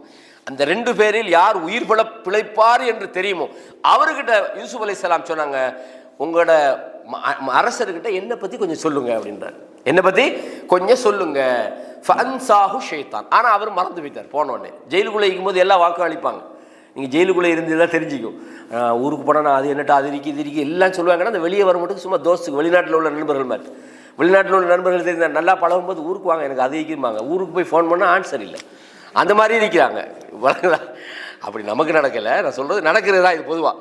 அந்த 2 பேரில் யார் உயிர் பிழைப்பார் என்று தெரியுமோ அவர்கிட்ட யூசுப் அலைஹிஸ்ஸலாம் சொன்னாங்க, உங்களோட அரசர்கிட்ட என்னை பற்றி கொஞ்சம் சொல்லுங்க அப்படின்றார். என்னை பற்றி கொஞ்சம் சொல்லுங்க. ஃபன்சாஹு ஷைத்தான், ஆனால் அவர் மறந்து போயிட்டார். போனோடனே ஜெயிலுக்குள்ளே இருக்கும்போது எல்லா வாக்கும் அளிப்பாங்க, நீங்கள் ஜெயிலுக்குள்ளே இருந்ததெல்லாம் தெரிஞ்சிக்கும். ஊருக்கு போனால் நான் அது என்னட்டா அது இருக்கு இது இருக்கு எல்லாம் சொல்லுவாங்கன்னா, அந்த வெளியே வர மட்டும் சும்மா தோஸ்துக்கு வெளிநாட்டில் உள்ள நண்பர்கள் மாதிரி, வெளிநாட்டில் உள்ள நண்பர்கள் தெரிஞ்ச நல்லா பழகும்போது ஊருக்கு வாங்க எனக்கு அது இருக்குமாங்க, ஊருக்கு போய் ஃபோன் பண்ணால் ஆன்சர் இல்லை, அந்த மாதிரி இருக்கிறாங்க. அப்படி நமக்கு நடக்கலை, நான் சொல்கிறது நடக்கிறது தான். இது பொதுவாக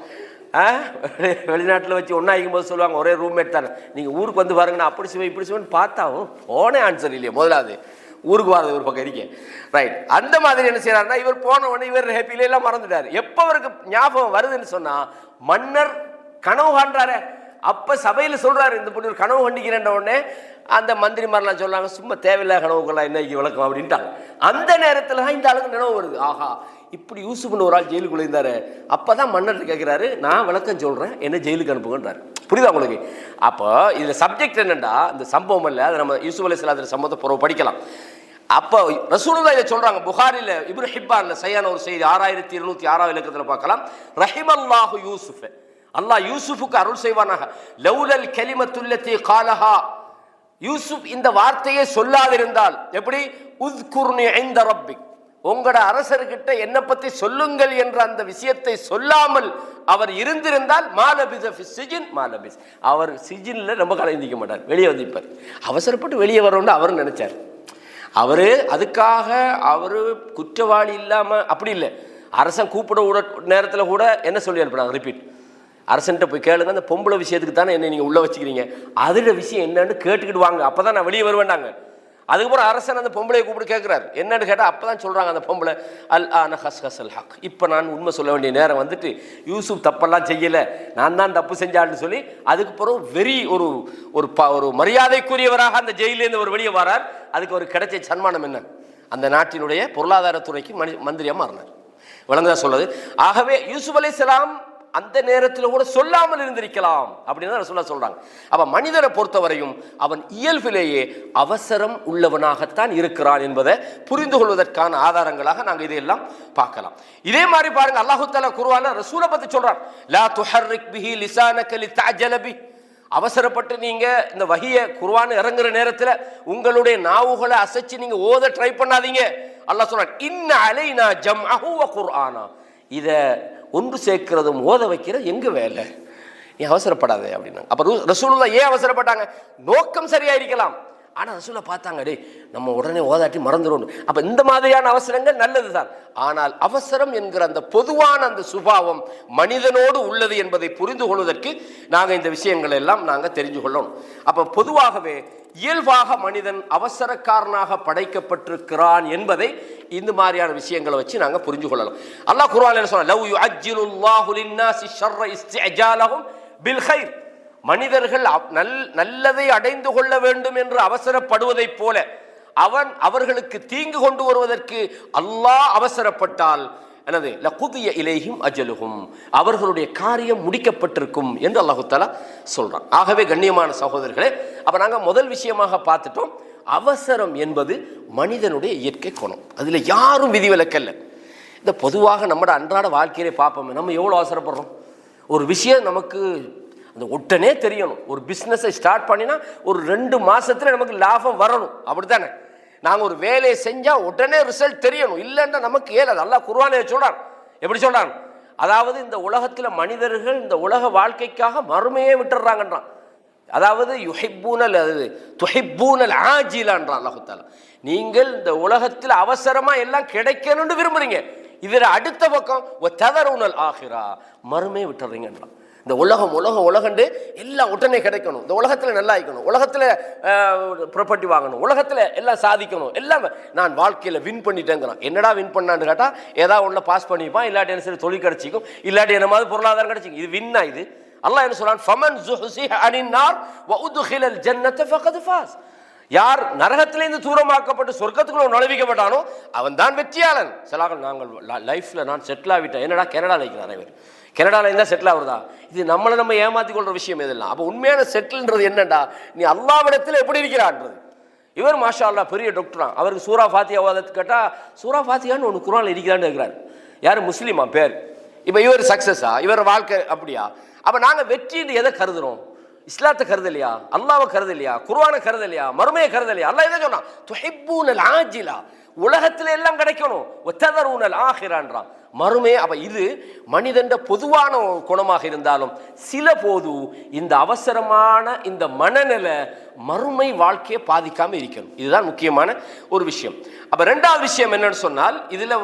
வெளிநாட்டில் வச்சு ஒன்றா இருக்கும்போது சொல்லுவாங்க, ஒரே ரூம்மேட் தானே, நீங்கள் ஊருக்கு வந்து பாருங்கன்னா அப்படி செய்வேன் இப்படி செய்வேன்னு பார்த்தாவும் ஃபோனே ஆன்சர் இல்லையே, முதலாவது ஊருக்கு வரது ஒரு பக்கம் இருக்கேன். ரைட், அந்த மாதிரி என்ன செய்யறாருன்னா, இவர் போன உடனே இவர் ஹேப்பில எல்லாம் மறந்துட்டார். எப்போ அவருக்கு ஞாபகம் வருதுன்னு சொன்னா, மன்னர் கனவு காண்றாரு. அப்போ சபையில் சொல்றாரு, இந்த பொண்ணு ஒரு கனவு கண்டிக்கிறேன் உடனே அந்த மந்திரிமாரெலாம் சொல்றாங்க, சும்மா தேவையில்லாத கனவுக்கெல்லாம் இன்னைக்கு விளக்கம் அப்படின்ட்டாங்க. அந்த நேரத்தில் தான் இந்த ஆளுக்கு நினைவு வருது, ஆஹா இப்படி யூசுப்னு ஒரு ஆள் ஜெயிலுக்குள்ள இருந்தாரு. அப்பதான் மன்னர் கேட்கிறாரு, நான் விளக்கம் சொல்றேன், என்ன ஜெயிலுக்கு அனுப்புங்கன்றாரு. புரியுதா உங்களுக்கு? அப்போ இதுல சப்ஜெக்ட் என்னன்னா, இந்த சம்பவம் இல்லை, அதை நம்ம யூசுப் அலைஹிஸ்ஸலாம் சம்பவத்தை பிறகு படிக்கலாம். அப்போ ரசூலுல்லாஹ் இதை சொல்றாங்க. புகாரில இப்னு ஹிப்பான்ல சரியான ஒரு செய்தி 6206 இலக்கத்தில் பார்க்கலாம். ரஹிமல்லாஹு யூசுஃப், அல்லாஹ் யூசுஃபுக்கு அருள் செய்வானாக. லௌலல் கலிமத்துல்லதி காலஹா, யூசுப் இந்த வார்த்தையை சொல்லாதிருந்தால், எப்படி உஸ்குர்னி இன்த ரப்பிக், உங்களோட அரசர்கிட்ட என்னை பத்தி சொல்லுங்கள் என்ற அந்த விஷயத்தை சொல்லாமல் அவர் இருந்திருந்தால், மாலபிஸ ஃபி சிஜின் மாலபிஸ், அவர் சிஜின்ல ரொம்ப காலம் இருந்திக்க மாட்டார், வெளியே வந்திருப்பார். அவசரப்பட்டு வெளியே வரணும்னு அவர் நினைச்சார். அவரு அதுக்காக அவரு குற்றவாளி இல்லாம அப்படி இல்லை. அரசன் கூப்பிட நேரத்தில் கூட என்ன சொல்லி அனுப்பினாங்க, ரிப்பீட், அரசன்ட்ட போய் கேளுங்க, அந்த பொம்பளை விஷயத்துக்கு தானே என்ன நீங்க உள்ள வச்சுக்கிறீங்க, அதோட விஷயம் என்னன்னு கேட்டுக்கிட்டு வாங்க, அப்பதான் நான் வெளியே வருவேண்டாங்க. அதுக்கப்புறம் அரசன் அந்த பொம்பளையை கூப்பிட்டு கேட்கிறாரு, என்னன்னு கேட்டால் அப்பதான் சொல்றாங்க அந்த பொம்பளை, அல் ஆன ஹஸ் ஹஸ் அல் ஹக், இப்போ நான் உண்மை சொல்ல வேண்டிய நேரம் வந்துட்டு, யூசுப் தப்பெல்லாம் செய்யலை, நான் தான் தப்பு செஞ்சான்னு சொல்லி அதுக்கு பிறகு வெறி ஒரு ஒரு மரியாதைக்குரியவராக அந்த ஜெயிலேருந்து ஒரு வெளியே வரார். அதுக்கு ஒரு கிடைச்ச சன்மானம் என்ன, அந்த நாட்டினுடைய பொருளாதாரத்துறைக்கு மந்திரியா மாறினார். விளங்குதா சொல்றது? ஆகவே யூசுப் அலைஹிஸ்ஸலாம் அந்த நேரத்தில் கூட சொல்லாமல் இருந்திருக்கலாம் அப்படின்னு ரசூலுல்லாஹ் சொல்றாங்க. அப்ப மனிதனை பொறுத்தவரையும் அவன் இயல்பிலேயே அவசரம் உள்ளவனாகத்தான் இருக்கிறான் என்பதை புரிந்து கொள்வதற்கான ஆதாரங்களாக நாங்கள் இதையெல்லாம் பார்க்கலாம். இதே மாதிரி பாருங்க, அல்லாஹ் தஆலா குர்ஆன்ல ரசூலை பத்தி சொல்றான், லா துஹர்ரிக் பிஹி லிசானக லிதஅஜல பி, அவசரப்பட்டு நீங்க இந்த வஹியை குர்ஆன் இறங்குற நேரத்தில் உங்களுடைய நாவுகளை அசைச்சு நீங்க ஓத ட்ரை பண்ணாதீங்க. அல்லாஹ் சொல்றான், இன்ன அலைனா ஜம்அஹு வ குர்ஆனா, இதை ஒன்று சேர்க்கிறதும் ஓத வைக்கிறது எங்க வேலை, நீ அவசரப்படாதே அப்படின்னாங்க. அப்ப ரசூலுல்லாஹ் ஏன் அவசரப்பட்டாங்க? நோக்கம் சரியா இருக்கலாம், ஆனால் ரசூலை பார்த்தாங்க, டே நம்ம உடனே ஓதாட்டி மறந்துடும். அப்போ இந்த மாதிரியான அவசரங்கள் நல்லது தான். ஆனால் அவசரம் என்கிற அந்த பொதுவான அந்த சுபாவம் மனிதனோடு உள்ளது என்பதை புரிந்து கொள்வதற்கு நாங்கள் இந்த விஷயங்கள் எல்லாம் நாங்கள் தெரிஞ்சு கொள்ளணும். அப்போ பொதுவாகவே இயல்பாக மனிதன் அவசரக்காரனாக படைக்கப்பட்டிருக்கிறான் என்பதை இந்த மாதிரியான விஷயங்களை வச்சு நாங்கள் புரிஞ்சு கொள்ளலாம். அல்லாஹ் குர்ஆன்ல என்ன சொல்றான், லவ் யுஅஜ்ஜிலுல்லாஹு லின்னாஸி ஷர்ர இஸ்திஅஜாலஹும் பில் கைர். மனிதர்கள் நல்லதை அடைந்து கொள்ள வேண்டும் என்று அவசரப்படுவதைப் போல அவர்களுக்கு தீங்கு கொண்டு வருவதற்கு அல்லாஹ் அவசரப்பட்டால் என்னது, லகுதிய இலைஹிம் அஜலுஹும், அவர்களுடைய காரியம் முடிக்கப்பட்டிருக்கும் என்று அல்லாஹு தஆலா சொல்றான். ஆகவே கண்ணியமான சகோதரர்களே, அப்ப நாங்க முதல் விஷயமாக பார்த்துட்டோம், அவசரம் என்பது மனிதனுடைய இயற்கை குணம். அதுல யாரும் விதிவிலக்கல்ல. இந்த பொதுவாக நம்மட அன்றாட வாழ்க்கையிலே பார்ப்போமே, நம்ம எவ்வளோ அவசரப்படுறோம். ஒரு விஷயம் நமக்கு அந்த உடனே தெரியணும். ஒரு பிஸ்னஸை ஸ்டார்ட் பண்ணினா ஒரு 2 மாசத்துல நமக்கு லாபம் வரணும், அப்படித்தானே? நாங்கள் ஒரு வேலையை செஞ்சால் உடனே ரிசல்ட் தெரியணும், இல்லைன்னா நமக்கு ஏலாது. அல்லாஹ் குர்ஆனிலே சொல்றான். எப்படி சொல்றான்? அதாவது இந்த உலகத்தில் மனிதர்கள் இந்த உலக வாழ்க்கைக்காக மறுமையே விட்டுறாங்கன்றான். அதாவது துஹிப்பூனல் ஆஜிலான்றான் அல்லாஹ் தஆலா. நீங்கள் இந்த உலகத்தில் அவசரமா எல்லாம் கிடைக்கணும்னு விரும்புறீங்க, இதுல அடுத்த பக்கம் ததருனல் ஆகிரா, மறுமையை விட்டுறீங்கன்றான். இந்த உலகண்டு எல்லாம் உடனே கிடைக்கணும், இந்த உலகத்தில் நல்லா இருக்கணும், உலகத்தில் ப்ராப்பர்ட்டி வாங்கணும், உலகத்தில் எல்லாம் சாதிக்கணும், எல்லாம் நான் வாழ்க்கையில் வின் பண்ணிட்டேங்கிறான். என்னடா வின் பண்ணான்னு கேட்டால் ஏதாவது ஒன்றில் பாஸ் பண்ணிப்பான், இல்லாட்டி என்ன சரி தொழில் கிடைச்சிக்கும், இல்லாட்டி என்ன மாதிரி பொருளாதாரம் கிடைச்சிக்கும். இது வின்னா? இது அல்லாஹ் என்ன சொல்றான், ஃபமன் ஸுஹ்ஸிஹ அனின் நார் வ உத்கிலல் ஜன்னத ஃபகத் ஃபாஸ். யார் நரகத்திலிருந்து தூரமாக்கப்பட்டு சொர்க்கத்துக்குள்ள நுழைவிக்கப்பட்டானோ அவன் தான் வெற்றியாளன். சிலாக்கள் நாங்கள் லைஃப்ல நான் செட்டில் ஆகிட்டேன், என்னடா கனடாவில் இருக்கிற நிறைய பேர் கனடாவில் இருந்தால் செட்டில் ஆகுறதா? இது நம்ம ஏமாத்தி கொள்ற விஷயம் எதெல்லாம். அப்போ உண்மையான செட்டில்ன்றது என்னண்டா, நீ அல்லாஹ்விடத்தில் எப்படி இருக்கிறான்றது. இவர் மாஷா அல்லாஹ் பெரிய டாக்டரா, அவருக்கு சூரா ஃபாத்தியா ஓதத்து கேட்டால் சூரா ஃபாத்தியான்னு ஒன்று குர்ஆன்ல இருக்கிறான்னு இருக்கிறார். யார்? முஸ்லீமா பேர். இப்போ இவர் சக்சஸா, இவர் வாழ்க்கை அப்படியா? அப்போ நாங்கள் வெற்றின்னு எதை கருதுறோம்? இஸ்லாத்தை கருதலையா? அல்லாஹ்வை கருதலையா? குர்ஆனை கருதலையா? மறுமையை கருதலையா? அல்லாஹ் எதை சொன்னான்? துஹிப்பூனல் ஆஜிலா, உலகத்தில் எல்லாம் கிடைக்கணும், வததருனல் ஆகிரான்றான், மறுமை. அப்ப இது மனிதன் பொதுவான குணமாக இருந்தாலும் சில போது இந்த அவசரமான இந்த மனநிலை மறுமை வாழ்க்கையை பாதிக்காம இருக்கணும். இதுதான் முக்கியமான ஒரு விஷயம். அப்ப 2வது விஷயம் என்னன்னு சொன்னால், இதுல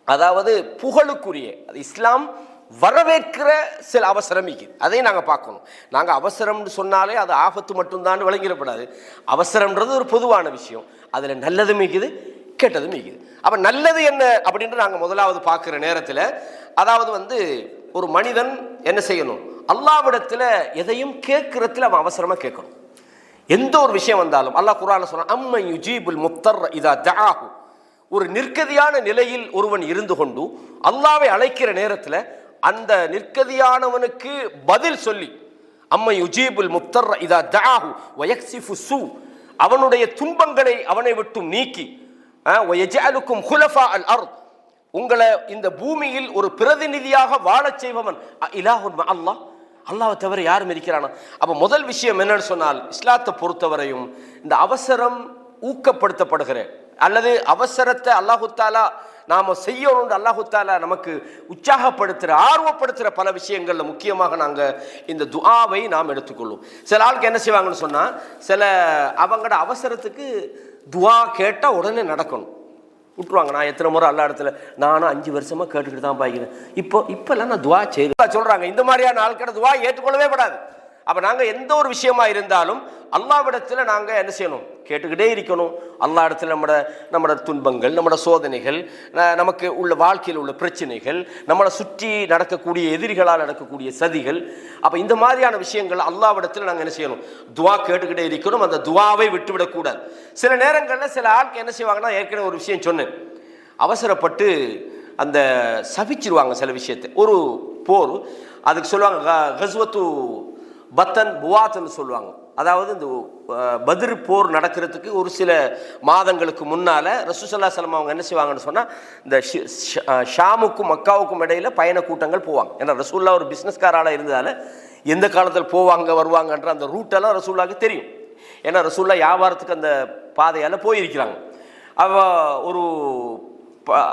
அதாவது புகழுக்குரிய இஸ்லாம் வரவேற்கிற சில அவசரம் இருக்குது, அதையும் நாங்கள் பார்க்கணும். நாங்கள் அவசரம்னு சொன்னாலே அது ஆபத்து மட்டும்தான் விளங்கிடப்படாது. அவசரம்ன்றது ஒரு பொதுவான விஷயம், அதில் நல்லதும் இருக்குது கெட்டதும் இருக்குது. அப்போ நல்லது என்ன அப்படின்ட்டு நாங்கள் முதலாவது பார்க்குற நேரத்தில், அதாவது ஒரு மனிதன் என்ன செய்யணும், அல்லாஹ்விடத்தில் எதையும் கேட்கறதுல அவன் அவசரமாக கேட்கணும். எந்த ஒரு விஷயம் வந்தாலும் அல்லாஹ் குர்ஆன்ல சொல்றான், அம்மன் யுஜீபுல் முத்தர் இதா தஆஹு. ஒரு நிர்கதியான நிலையில் ஒருவன் இருந்து கொண்டு அல்லாஹ்வை அழைக்கிற நேரத்தில் அந்த நிர்கதியானவனுக்கு பதில் சொல்லி, அம்மை யுஜீபுல் முத்தர் இதா தஆஹு வயக்ஸிஃபு ஸூ, அவனுடைய துன்பங்களை அவனை விட்டு நீக்கி, வயஜஅலுக்கும் குலஃபா அல் அர்த், உங்களை இந்த பூமியில் ஒரு பிரதிநிதியாக வாழச் செய்பவன் இலாஹுன் மஅ அல்லாஹ், அல்லாஹ்வை தவிர யாரும் இருக்கிறானா? அப்போ முதல் விஷயம் என்னன்னு சொன்னால், இஸ்லாத்தை பொறுத்தவரையும் இந்த அவசரம் ஊக்கப்படுத்தப்படுகிற அல்லது அவசரத்தை அல்லாஹு தஆலா நாம செய்யணும் அல்லாஹு தஆலா நமக்கு உற்சாகப்படுத்துகிற ஆர்வப்படுத்துகிற பல விஷயங்கள்ல முக்கியமாக நாங்கள் இந்த துஆவை நாம் எடுத்துக்கொள்வோம். சில ஆளுக்கு என்ன செய்வாங்கன்னு சொன்னால், சில அவங்களோட அவசரத்துக்கு துஆ கேட்டால் உடனே நடக்கணும் விட்டுருவாங்க. நான் எத்தனை முறை அல்லா இடத்துல நானும் 5 வருஷமா கேட்டுக்கிட்டு தான் பாய்க்கிறேன், இப்போல்லாம் நான் துஆ செய்கிறேன் சொல்கிறாங்க. இந்த மாதிரியான ஆட்களோட துஆ ஏற்றுக்கொள்ளவே படாது. அப்போ நாங்கள் எந்த ஒரு விஷயமா இருந்தாலும் அல்லாஹ்விடத்தில் நாங்கள் என்ன செய்யணும், கேட்டுக்கிட்டே இருக்கணும். அல்லாஹ் இடத்துல நம்மட துன்பங்கள், நம்மட சோதனைகள், நமக்கு உள்ள வாழ்க்கையில் உள்ள பிரச்சனைகள், நம்மளை சுற்றி நடக்கக்கூடிய எதிரிகளால் நடக்கக்கூடிய சதிகள், அப்போ இந்த மாதிரியான விஷயங்கள் அல்லாஹ்விடத்தில் நாங்கள் என்ன செய்யணும், துஆ கேட்டுக்கிட்டே இருக்கணும். அந்த துஆவை விட்டுவிடக்கூடாது. சில நேரங்களில் சில ஆட்கள் என்ன செய்வாங்கன்னா, ஏற்கனவே ஒரு விஷயம் சொன்னேன், அவசரப்பட்டு அந்த சபிச்சிருவாங்க சில விஷயத்தை. ஒரு போர், அதுக்கு சொல்லுவாங்க கஸ்வத்து பத்தன் புவாத்ன்னு சொல்லுவாங்க. அதாவது இந்த பத்ர் போர் நடக்கிறதுக்கு ஒரு சில மாதங்களுக்கு முன்னால ரசூலுல்லாஹி ஸல்லல்லாஹு அலைஹி வஸல்லம் அவங்க என்ன செய்வாங்கன்னு சொன்னால், இந்த ஷாமுக்கும் மக்காவுக்கும் இடையில பயண கூட்டங்கள் போவாங்க. ஏன்னா ரசூலுல்லாஹ் ஒரு பிஸ்னஸ்காரால இருந்ததால எந்த காலத்தில் போவாங்க வருவாங்கன்ற அந்த ரூட்டெல்லாம் ரசூலுல்லாஹ்க்கு தெரியும். ஏன்னா ரசூலுல்லாஹ் வியாபாரத்துக்கு அந்த பாதையால் போயிருக்கிறாங்க.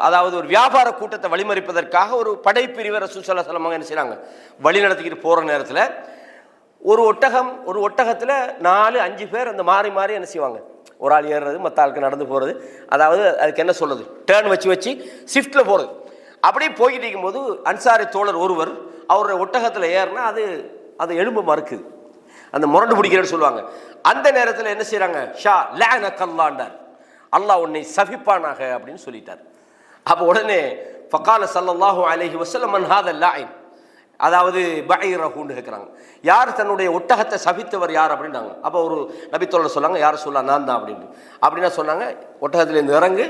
அதாவது ஒரு வியாபார கூட்டத்தை வழிமறிப்பதற்காக ஒரு படைப்பிரிவை ரசூலுல்லாஹி ஸல்லல்லாஹு அலைஹி வஸல்லம் என்ன செய்கிறாங்க, வழி நடத்திக்கிட்டு போகிற நேரத்தில் ஒரு ஒட்டகத்தில் 4-5 பேர் அந்த மாறி மாறி என்ன செய்வாங்க, ஒரு ஆள் ஏறுறது, மற்ற ஆளுக்கு நடந்து போகிறது, அதாவது அதுக்கு என்ன சொல்கிறது, டேர்ன் வச்சு ஷிஃப்ட்டில் போகிறது. அப்படியே போய்கிட்டு இருக்கும்போது அன்சாரி தோழர் ஒருவர் அவருடைய ஒட்டகத்தில் ஏறினா அது எலும்பு மறுக்குது, அந்த முரண்டு பிடிக்கிறேன்னு சொல்லுவாங்க. அந்த நேரத்தில் என்ன செய்கிறாங்க, ஷா லஅனக்கல்லாண்டார், அல்லாஹ் உன்னை சபிப்பானாக அப்படின்னு சொல்லிட்டார். அப்போ உடனே ஃபகால ஸல்லல்லாஹு அலைஹி வஸல்லம் மன் ஹாதல் லாயின், அதாவது பைரஹுன்னு கேட்குறாங்க, யார் தன்னுடைய ஒட்டகத்தை சபித்தவர் யார் அப்படின்னாங்க. அப்போ ஒரு நபித்தோழர் சொன்னாங்க, யார் சொல்லா, நான் தான் அப்படின்னா சொன்னாங்க, ஒட்டகத்திலேருந்து இறங்கு,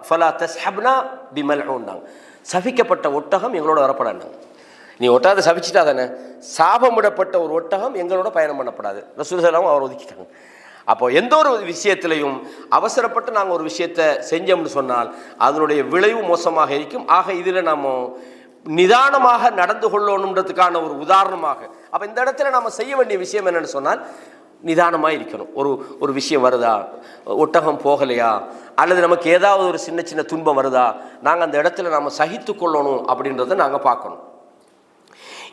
ஃபலா தஸ்ஹப்னா பிமல்ஊன்னாங்க, சபிக்கப்பட்ட ஒட்டகம் எங்களோட வரப்படாண்டாங்க. நீ ஒட்டகத்தை சபிச்சுட்டா தானே, சாபமிடப்பட்ட ஒரு ஒட்டகம் எங்களோட பயணம் பண்ணப்படாது. ரசூல் ஸல்லல்லாஹு அவர் ஒதுக்கிட்டாங்க. அப்போ எந்த ஒரு விஷயத்திலையும் அவசரப்பட்டு நாங்கள் ஒரு விஷயத்தை செஞ்சோம்னு சொன்னால் அதனுடைய விளைவு மோசமாக இருக்கும். ஆக இதில் நாம் நிதானமாக நடந்து கொள்ளணுன்றதுக்கான ஒரு உதாரணமாக, அப்போ இந்த இடத்துல நாம் செய்ய வேண்டிய விஷயம் என்னென்னு சொன்னால் நிதானமாக இருக்கணும். ஒரு விஷயம் வருதா, ஒட்டகம் போகலையா, அல்லது நமக்கு ஏதாவது ஒரு சின்ன சின்ன துன்பம் வருதா, நாங்கள் அந்த இடத்துல நாம் சகித்து கொள்ளணும் அப்படின்றத நாங்கள் பார்க்கணும்.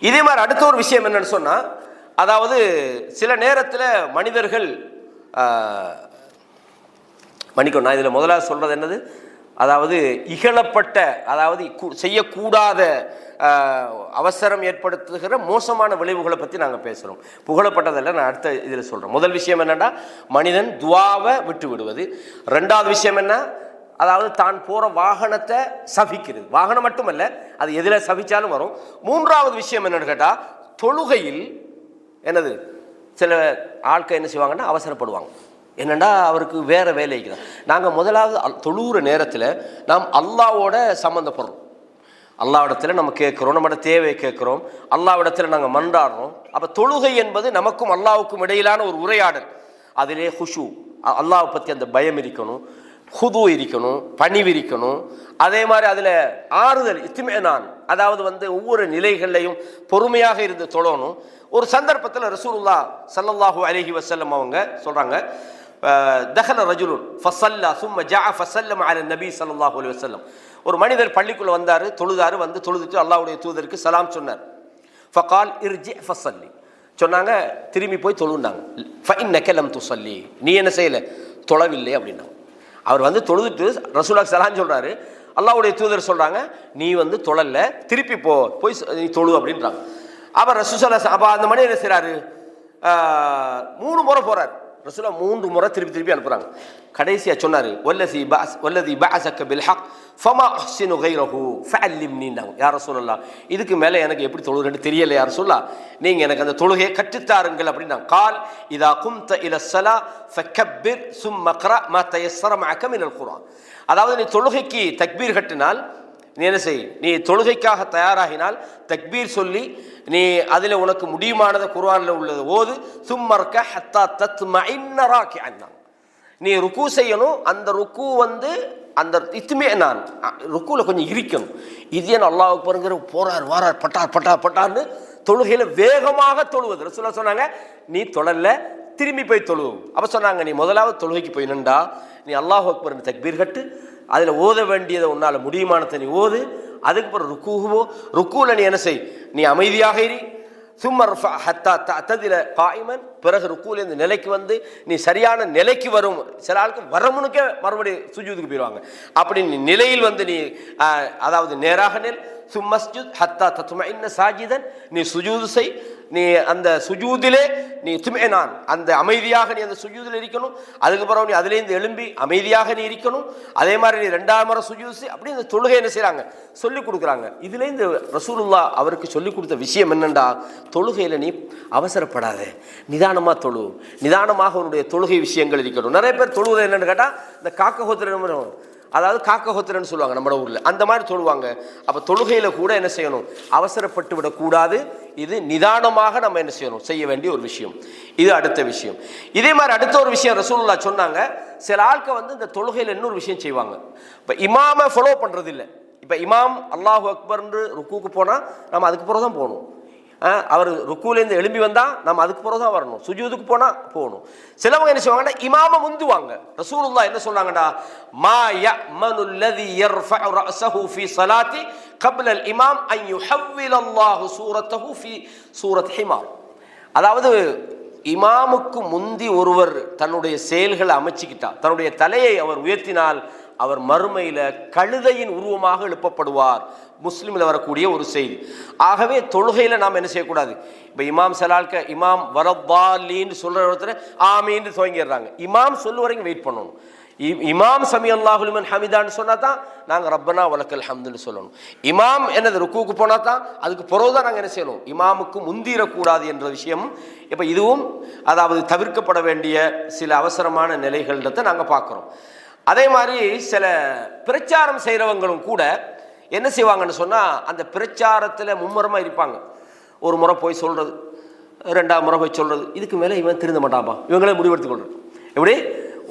இதே மாதிரி அடுத்த ஒரு விஷயம் என்னன்னு சொன்னால், அதாவது சில நேரத்தில் மனிதர்கள் மன்னிக்கணும், நான் இதில் முதலாவது சொல்கிறது என்னது, அதாவது இகழப்பட்ட, அதாவது செய்யக்கூடாத அவசரம் ஏற்படுத்துகிற மோசமான விளைவுகளை பற்றி நாங்கள் பேசுகிறோம். புகழப்பட்டதல்ல, நான் அடுத்த இதில் சொல்கிறேன். முதல் விஷயம் என்னென்னா மனிதன் துவாவை விட்டு விடுவது. ரெண்டாவது விஷயம் என்ன, அதாவது தான் போகிற வாகனத்தை சபிக்கிறது. வாகனம் மட்டுமல்ல, அது எதில் சபிச்சாலும் வரும். மூன்றாவது விஷயம் என்னென்னு கேட்டால், தொழுகையில் என்னது, சில ஆட்கள் என்ன செய்வாங்கன்னா அவசரப்படுவாங்க. என்னென்னா அவருக்கு வேறு வேலைக்கு தான். நாங்கள் முதலாவது தொழுகிற நேரத்தில் நாம் அல்லாவோட சம்மந்தப்படுறோம், அல்லாவிடத்தில் நம்ம கேட்குறோம், நம்மளோட தேவையை கேட்குறோம், அல்லாவிடத்தில் நாங்கள் மன்றாடுறோம். அப்போ தொழுகை என்பது நமக்கும் அல்லாவுக்கும் இடையிலான ஒரு உரையாடல். அதிலே ஹுஷு, அல்லாவை பற்றி அந்த பயம் இருக்கணும், ஹுது இருக்கணும், பணிவு இருக்கணும். அதே மாதிரி அதில் ஆறுதல், இத்மினான், அதாவது ஒவ்வொரு நிலைகள்லையும் பொறுமையாக இருந்து தொழணும். ஒரு சந்தர்ப்பத்தில் ரசூலுல்லாஹ் ஸல்லல்லாஹு அலைஹி வஸல்லம் அவங்க சொல்கிறாங்க, தஹல ரஜுலுன் ஃபஸல்லா சும்ம ஜாஅ ஃபஸல்லம அலா நபி ஸல்லல்லாஹு அலைஹி வஸல்லம், ஒரு மனிதர் பள்ளிக்குள்ளே வந்தார், தொழுதாரு, தொழுதுட்டு அல்லாஹ்வுடைய தூதருக்கு சலாம் சொன்னார். ஃபகால் இர்ஜி ஃபஸல்லி, சொன்னாங்க திரும்பி போய் தொழுந்தாங்க. ஃபஇன்னக லம் துஸல்லி, நீ என்ன செய்யலை, தொழவில்லை அப்படின்னாங்க. அவர் தொழுதுட்டு ரசூலுல்லாஹ் சலாம் சொல்கிறாரு, அல்லாஹ்வுடைய தூதர் சொல்கிறாங்க நீ தொழல, திருப்பி போய் நீ தொழு அப்படின்றாங்க. அப்போ ரசூலுல்லாஹ் அப்போ அந்த மணி என்ன செய்கிறாரு, 3 முறை போகிறார். ரசூலுல்லாஹ் 3 முறை திருப்பி அனுப்புகிறாங்க. கடைசியாக சொன்னார், வல்லதி பஅஸக பில் ஹக் ஃபமா அஹ்ஸினு கைரஹு ஃபஅல்லிம்னின்னாங்க. யா ரசூலல்லாஹ், இதுக்கு மேலே எனக்கு எப்படி தொழுகிறேன்னு தெரியலை யா ரசூலல்லாஹ், நீங்கள் எனக்கு அந்த தொழுகையை கற்றுத்தாருங்கள் அப்படின்னாங்க. கால் இதா கும்த இல ஸலா ஃபக்கப்பிர் சும்ம க்ரா மா தயஸ்ஸர மஅக மினல் குர்ஆன், அதாவது நீ தொழுகைக்கு தக்பீர் கட்டினால், நீ என்ன செய், நீ தொழுகைக்காக தயாராகினால் தக்பீர் சொல்லி நீ அதில் உனக்கு முடியுமானதை குர்ஆனில் உள்ளது ஓது. சும்மர்க ஹத்தா தத்மஇன்ன ராக்கிஅன், நீ ருக்கு செய்யணும். அந்த ருக்கு அந்த இத்மினான், ருக்குல கொஞ்சம் இருக்கணும். இது ஏன் அல்லாஹ் அக்பர்ங்கிற போறார் வாரார் பட்டார்னு தொழுகையில் வேகமாக தொழுவது. ரசூலுல்லாஹ் சொன்னாங்க நீ தொழல, திரும்பி போய் தொழுவோம். அப்போ சொன்னாங்க நீ முதலாவது தொழுகைக்கு போய் நின்றா, நீ அல்லாஹ் அக்பர்னு தக்பீர் கட்டு, அதில் ஓத வேண்டியதை உன்னால் முடியுமானத்தை நீ ஓது. அதுக்கு பிறகு ருக்குவில் நீ என்ன செய், நீ அமைதியாக இரு. சும்மர் ஹத்தா தஅததில காயிமன், பிறகு ருக்குலேருந்து நிலைக்கு நீ சரியான நிலைக்கு வரும். சில ஆளுக்கு வரமுனுக்கே மறுபடியும் சுஜூதுக்கு போயிடுவாங்க. அப்படி நீ நிலையில் நீ அதாவது நேராக நெல். சும்மஸ்ஜுத் ஹத்தா தத்மஇன்ன சாஜிதன், நீ சுஜூது செய். நீ அந்த சுஜூதிலே நீ இத்மினான், அந்த அமைதியாக நீ அந்த சுஜூதில் இருக்கணும். அதுக்கப்புறம் நீ அதுலேருந்து எழும்பி அமைதியாக நீ இருக்கணும். அதே மாதிரி நீ 2ஆம் முறை சுஜூது செய். அப்படி இந்த தொழுகை என்ன செய்கிறாங்க, சொல்லிக் கொடுக்குறாங்க. இதுலேருந்து ரசூலுல்லாஹ் அவருக்கு சொல்லிக் கொடுத்த விஷயம் என்னென்னா, தொழுகையில் நீ அவசரப்படாத, நிதானமாக தொழு, நிதானமாக உன்னுடைய தொழுகை விஷயங்கள் இருக்கணும். நிறைய பேர் தொழுவது என்னென்னு கேட்டால் இந்த காக்கஹோத்திரம், அதாவது காக்கஹோத்திரன்னு சொல்லுவாங்க நம்ம ஊரில், அந்த மாதிரி தொழுவாங்க. அப்போ தொழுகையில் கூட என்ன செய்யணும், அவசரப்பட்டு விடக்கூடாது. இது நிதானமாக நம்ம என்ன செய்யணும், செய்ய வேண்டிய ஒரு விஷயம். இது அடுத்த விஷயம். இதே மாதிரி அடுத்த ஒரு விஷயம் ரசூலுல்லாஹ் சொன்னாங்க, சில ஆட்கள் இந்த தொழுகையில் இன்னொரு விஷயம் செய்வாங்க. இப்போ இமாமை ஃபாலோ பண்ணுறது இல்லை. இப்போ இமாம் அல்லாஹு அக்பர்ன்று ருக்குக்கு போனால் நம்ம அதுக்கு பிறகு தான் போகணும். அவர் ருக்குலேருந்து எழும்பி வந்தால் நம்ம அதுக்கு பிறகு தான் வரணும். சுஜூதுக்கு போனால் போகணும். சிலவங்க என்ன செய்வாங்கன்னா இமாமை முந்துவாங்க. ரசூலுல்லாஹ் என்ன சொன்னாங்கடா, மா யஅமனு அல்லதி யர்ஃபஉ ரஅஸஹு ஃபீ ஸலாத்தி கப்ல அல் இமாம் அன் யுஹவ்வில அல்லாஹு சூரத்தஹு ஃபீ சூரத் ஹிமார், அதாவது இமாமுக்கு முந்தி ஒருவர் தன்னுடைய செயல்களை அமைச்சிக்கிட்டார், தன்னுடைய தலையை அவர் உயர்த்தினால் அவர் மறுமையில் கழுதையின் உருவமாக எழுப்பப்படுவார். முஸ்லிமில் வரக்கூடிய ஒரு செய்தி. ஆகவே தொழுகையில் நாம் என்ன செய்யக்கூடாது? இப்போ இமாம் சலால்க இமாம் வரப்பாலின்னு சொல்கிற ஒருத்தர் ஆமீன்னு துவங்கிடுறாங்க. இமாம் சொல்லு வரைக்கும் வெயிட் பண்ணணும். இமாம் சமி அல்லாஹு லிமன் ஹமிதான்னு சொன்னால் தான் நாங்கள் ரப்பனா வலக்கல் ஹம்துன்னு சொல்லணும். இமாம் என்னது ருக்குவுக்கு போனால் தான் அதுக்கு பிறகு தான் நாங்கள் என்ன செய்யணும்? இமாமுக்கு முந்திரக்கூடாது என்ற விஷயம் இப்போ இதுவும் அதாவது தவிர்க்கப்பட வேண்டிய சில அவசரமான நிலைகள்ன்றதை நாங்கள் பார்க்குறோம். அதே மாதிரி சில பிரச்சாரம் செய்கிறவங்களும் கூட என்ன செய்வாங்கன்னு சொன்னால் அந்த பிரச்சாரத்தில் மும்முரமாக இருப்பாங்க. ஒரு முறை போய் சொல்கிறது, ரெண்டாவது முறை போய் சொல்கிறது, இதுக்கு மேலே இவன் திருந்த மாட்டாப்பா, இவங்களே முடிவெடுத்து கொள்றது. எப்படி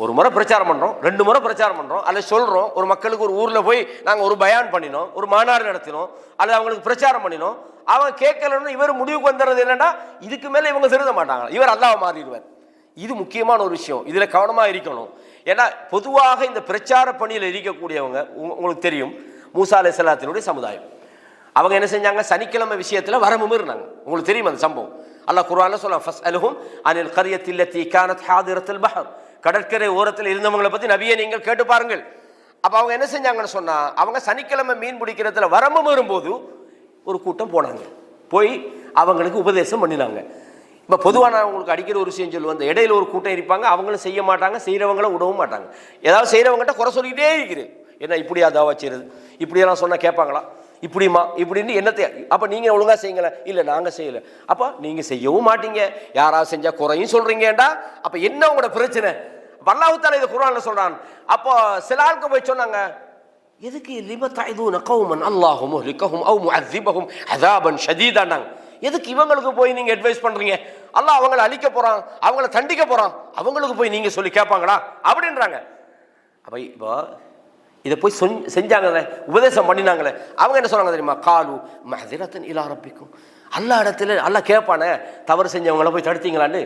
ஒரு முறை பிரச்சாரம் பண்ணுறோம், 2 முறை பிரச்சாரம் பண்ணுறோம், அல்ல சொல்கிறோம், ஒரு மக்களுக்கு ஒரு ஊரில் போய் நாங்கள் ஒரு பயான் பண்ணினோம், ஒரு மாநாடு நடத்தினோம், அல்லது அவங்களுக்கு பிரச்சாரம் பண்ணினோம், அவன் கேட்கலன்னு இவர் முடிவுக்கு வந்துடுறது என்னன்னா இதுக்கு மேலே இவங்க திருந்த மாட்டாங்க, இவர் அல்லாஹ் மாறிடுவார். இது முக்கியமான ஒரு விஷயம், இதில் கவனமாக இருக்கணும். ஏன்னா பொதுவாக இந்த பிரச்சார பணியில் இருக்கக்கூடியவங்க உங்களுக்கு தெரியும், மூசா அலைஹிஸ்ஸலாத்தினுடைய சமுதாயம். அவங்க என்ன செஞ்சாங்க? சனிக்கிழமை விஷயத்தில் வரமும் இருந்தாங்க. உங்களுக்கு தெரியும் அந்த சம்பவம். அல்லாஹ் குர்ஆன்ல சொல்றான், ஃபஸ்அலுஹும் அனில் கரியத்தி அல்லதி கானத் ஹாதிரத்துல் பஹர், கடற்கரை ஓரத்தில் இருந்தவங்களை பற்றி நபியை நீங்கள் கேட்டு பாருங்கள். அப்போ அவங்க என்ன செஞ்சாங்கன்னு சொன்னால், அவங்க சனிக்கிழமை மீன் பிடிக்கிறதுல வரமும் வரும்போது ஒரு கூட்டம் போனாங்க, போய் அவங்களுக்கு உபதேசம் பண்ணினாங்க. இப்போ பொதுவாக நான் உங்களுக்கு அடிக்கிற ஒரு விஷயம் சொல்லுவேன், அந்த இடையில ஒரு கூட்டம் இருப்பாங்க, அவங்களும் செய்ய மாட்டாங்க, செய்கிறவங்களும் விடவும் மாட்டாங்க. ஏதாவது செய்கிறவங்ககிட்ட குறை சொல்லிக்கிட்டே இருக்கிறேன், என்ன இப்படியா தாவா செய்கிறது, இப்படியெல்லாம் சொன்னால் கேட்பாங்களா, இப்படிமா இப்படின்னு என்னத்தை, அப்போ நீங்கள் ஒழுங்காக செய்யுங்களேன், இல்லை நாங்கள் செய்யலை, அப்போ நீங்கள் செய்யவும் மாட்டீங்க, யாராவது செஞ்சால் குறையும் சொல்கிறீங்கடா, அப்போ என்ன உங்களோட பிரச்சனை? அல்லாஹ் தஆலா இதை குர்ஆன்ல சொல்கிறான். அப்போ சில ஆளுக்கு போய் சொன்னாங்க, எதுக்கு லிம தஅதுன கௌமன் அல்லாஹு முஹ்லிகஹும் அவ் முஅذிபஹும் அஸாபன் ஷதீதானாங்க, எதுக்கு இவங்களுக்கு போய் நீங்கள் அட்வைஸ் பண்ணுறீங்க, அல்லாஹ் அவங்களை அழிக்க போகிறான், அவங்கள தண்டிக்க போகிறான், அவங்களுக்கு போய் நீங்கள் சொல்லி கேட்பாங்களா அப்படின்றாங்க. அப்போ இப்போ இதை போய் செஞ்சாங்களே, உபதேசம் பண்ணினாங்களே, அவங்க என்ன சொன்னாங்க தெரியுமா? காலு மஹ்திரத்தன் இலா ரப்பிக்கும், அல்லா இடத்துல அல்லா கேட்பானே, தவறு செஞ்சவங்களை போய் தடுத்தீங்களான்னு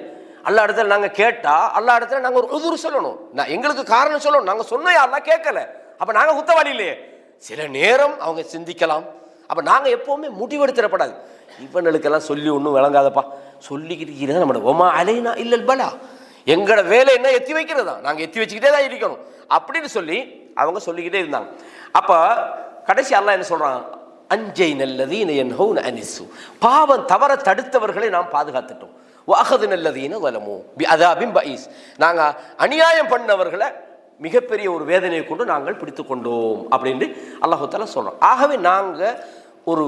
அல்லா இடத்துல நாங்கள் கேட்டால் அல்லா இடத்துல நாங்கள் ஒரு உதுர் சொல்லணும், நான் எங்களுக்கு காரணம் சொல்லணும், நாங்கள் சொன்னோம் அல்லா கேட்கல, அப்போ நாங்கள் குத்தவாளி இல்லையே. சில நேரம் அவங்க சிந்திக்கலாம். அப்போ நாங்கள் எப்போவுமே முடிவெடுத்துடப்படாது, இவனுக்கெல்லாம் சொல்லி ஒன்றும் விளங்காதப்பா, சொல்லிக்கிட்டு இருக்கிறதா நம்மளோட ஒமா அலைனா இல்லல் பலா, எங்களோட வேலை என்ன எத்தி வைக்கிறது தான், நாங்கள் எத்தி வச்சுக்கிட்டே தான் இருக்கணும் அப்படின்னு சொல்லி அவங்க சொல்லிக்கிட்டே இருந்தாங்க. அப்போ கடைசி அல்லாஹ் என்ன சொல்கிறான்? அஞ்சை நல்லதீன யன்ஹூன அனிஸ்ஸு, பாவம் தவற தடுத்தவர்களை நாம் பாதுகாத்துட்டோம். வஅஹது நல்லதீன ஸலமு பிஅஸாபின் பஈஸ், நாங்கள் அநியாயம் பண்ணவர்களை மிகப்பெரிய ஒரு வேதனையை கொண்டு நாங்கள் பிடித்து கொண்டோம் அப்படின்னு அல்லாஹ் தஆலா சொல்கிறோம். ஆகவே நாங்கள் ஒரு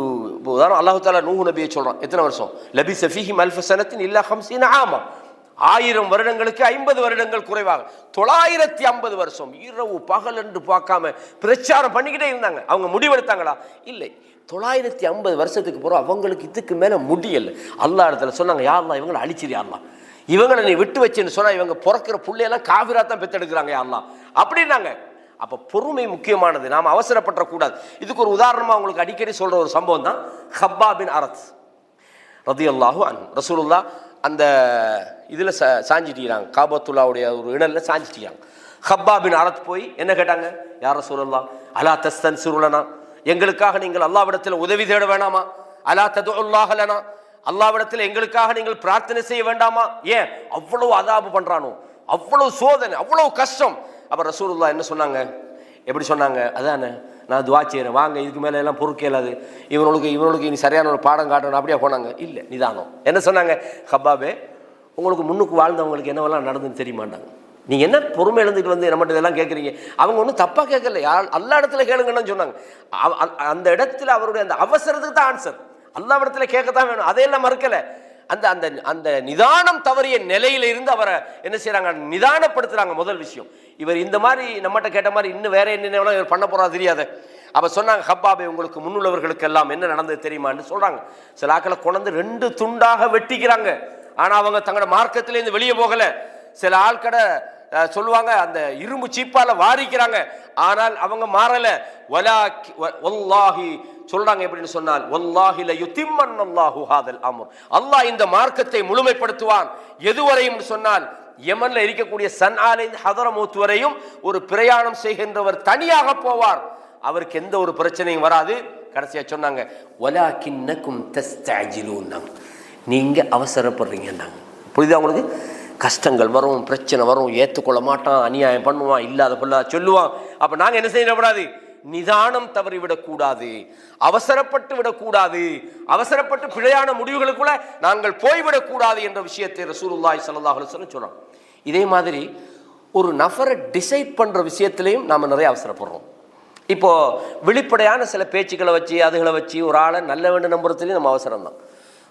உதாரணம், அல்லாஹ் தஆலா நூஹ் நபியை சொல்கிறோம், எத்தனை வருஷம்? லபிஸ ஃபீஹிம் அல்ஃப ஸனத்தின் இல்லா 50 ஆமா, 1000 வருடங்களுக்கு 50 வருடங்கள் குறைவாக 950 வருஷம் இரவு பகல் என்று பார்க்காம பிரச்சாரம் பண்ணிக்கிட்டே இருந்தாங்க. அவங்க முடிவெடுத்தாங்களா? இல்லை. 950 வருஷத்துக்கு பிறகு அவங்களுக்கு இதுக்கு மேலே முடியலை. அல்லாஹ் இடத்துல சொன்னாங்க, யா அல்லாஹ் இவங்களை அழிச்சிரியா அல்லாஹ், இவங்களை நீ விட்டு வச்சுன்னு சொன்னால் இவங்க பிறக்கிற பிள்ளையெல்லாம் காவிராத்தான் பெற்றெடுக்கிறாங்க யா அல்லாஹ் அப்படின்னாங்க. அப்போ பொறுமை முக்கியமானது, நாம் அவசரப்படக்கூடாது. இதுக்கு ஒரு உதாரணமாக உங்களுக்கு அடிக்கடி சொல்கிற ஒரு சம்பவம் தான் ஹப்பாப் பின் அரத் ரலியல்லாஹு அன்ஹு. ரசூலுல்லாஹ் அந்த இதில் சாஞ்சிட்டிக்கிறாங்க, காபத்துல்லாவுடைய ஒரு இடலில் சாஞ்சிட்டிக்கிறாங்க. ஹப்பாப் பின் அரத் போய் என்ன கேட்டாங்க? யார் ரசூலுல்லாஹ், அலா தஸ்தன்சிருலனா, எங்களுக்காக நீங்கள் அல்லாஹ்விடத்தில் உதவி தேட வேண்டாமா? அலா ததுல்லாஹ லனா, அல்லாஹ்விடத்தில் எங்களுக்காக நீங்கள் பிரார்த்தனை செய்ய வேண்டாமா? ஏன் அவ்வளவு அதாபு பண்ணுறானோ, அவ்வளவு சோதனை, அவ்வளவு கஷ்டம். அப்போ ரசூலுல்லாஹ் என்ன சொன்னாங்க? எப்படி சொன்னாங்க? அதானே நான் துவா செய்கிறேன், வாங்க இதுக்கு மேலே எல்லாம் பொறுக்கேலாது, இவனுக்கு இனி சரியான ஒரு பாடம் காட்டணும் அப்படியே போனாங்க. இல்லை, நிதானம். என்ன சொன்னாங்க? ஹப்பாபே, உங்களுக்கு முன்னுக்கு வாழ்ந்தவங்களுக்கு என்னவெல்லாம் நடந்துன்னு தெரியுமாண்டாங்க. நீங்கள் என்ன பொறுமை எழுந்துட்டு வந்து நம்மகிட்ட இதெல்லாம் கேட்குறீங்க? அவங்க ஒன்றும் தப்பாக கேட்கல, எல்லா இடத்துல கேளுங்கன்னு சொன்னாங்க. அந்த இடத்துல அவருடைய அந்த அவசரத்துக்கு தான் ஆன்சர், எல்லா இடத்துல கேட்கத்தான் வேணும், அதையெல்லாம் மறுக்கலை. அந்த அந்த அந்த நிதானம் தவறிய நிலையில இருந்து அவரை என்ன செய்யறாங்க? நிதானப்படுத்துறாங்க. முதல் விஷயம், இவர் இந்த மாதிரி நம்மகிட்ட கேட்ட மாதிரி இன்னும் வேற என்ன இவர் பண்ண போறா தெரியாத. அப்ப சொன்னாங்க, ஹப்பாபே உங்களுக்கு முன்னுள்ளவர்களுக்கு எல்லாம் என்ன நடந்தது தெரியுமான்னு சொல்றாங்க. சில ஆக்களை கொண்டு 2 துண்டாக வெட்டிக்கிறாங்க, ஆனா அவங்க தங்களோட மார்க்கத்திலேருந்து வெளியே போகல. சில ஆட்கடை சொல்லுவாங்க அந்த இரும்பு சீப்பால வாரிக்கிறாங்க, ஆனால் அவங்க மாறல. வல்லாஹி சொல்றாங்க எப்படின்னு சொன்னால், வல்லாஹி ல யுதிம்மன்னல்லாஹு ஹாதல் அம்ர், அல்லாஹ் இந்த மார்க்கத்தை முழுமைப்படுத்துவான். எதுவரையும் சொன்னால், யமன்ல இருக்கக்கூடிய சன்ஆலின் ஹதரமௌத் வரையும் ஒரு பிரயாணம் செய்கின்றவர் தனியாக போவார், அவருக்கு எந்த ஒரு பிரச்சனையும் வராது. கடைசியா சொன்னாங்க, வலாகின்னகும் தஸ்தஅஜிலூன், நீங்கள் அவசரப்படுறீங்கன்னாங்க. புரியுதா உங்களுக்கு? கஷ்டங்கள் வரும், பிரச்சனை வரும், ஏற்றுக்கொள்ள மாட்டான், அநியாயம் பண்ணுவான், இல்லாத பொல்லா சொல்லுவான். அப்போ நாங்கள் என்ன செய்யக்கூடாது? நிதானம் தவறிவிடக்கூடாது, அவசரப்பட்டு விடக்கூடாது, அவசரப்பட்டு பிழையான முடிவுகளுக்குள்ள நாங்கள் போய்விடக்கூடாது என்ற விஷயத்தை ரசூலுல்லாஹி ஸல்லல்லாஹு அலைஹி வஸல்லம் சொல்றோம். இதே மாதிரி ஒரு நபரை டிசைட் பண்ணுற விஷயத்திலையும் நாம் நிறைய அவசரப்படுறோம். இப்போ வெளிப்படையான சில பேச்சுக்களை வச்சு அதுகளை வச்சு ஒரு ஆளை நல்ல வேண்டு நம்புறதுலேயும் நம்ம அவசரம் தான்.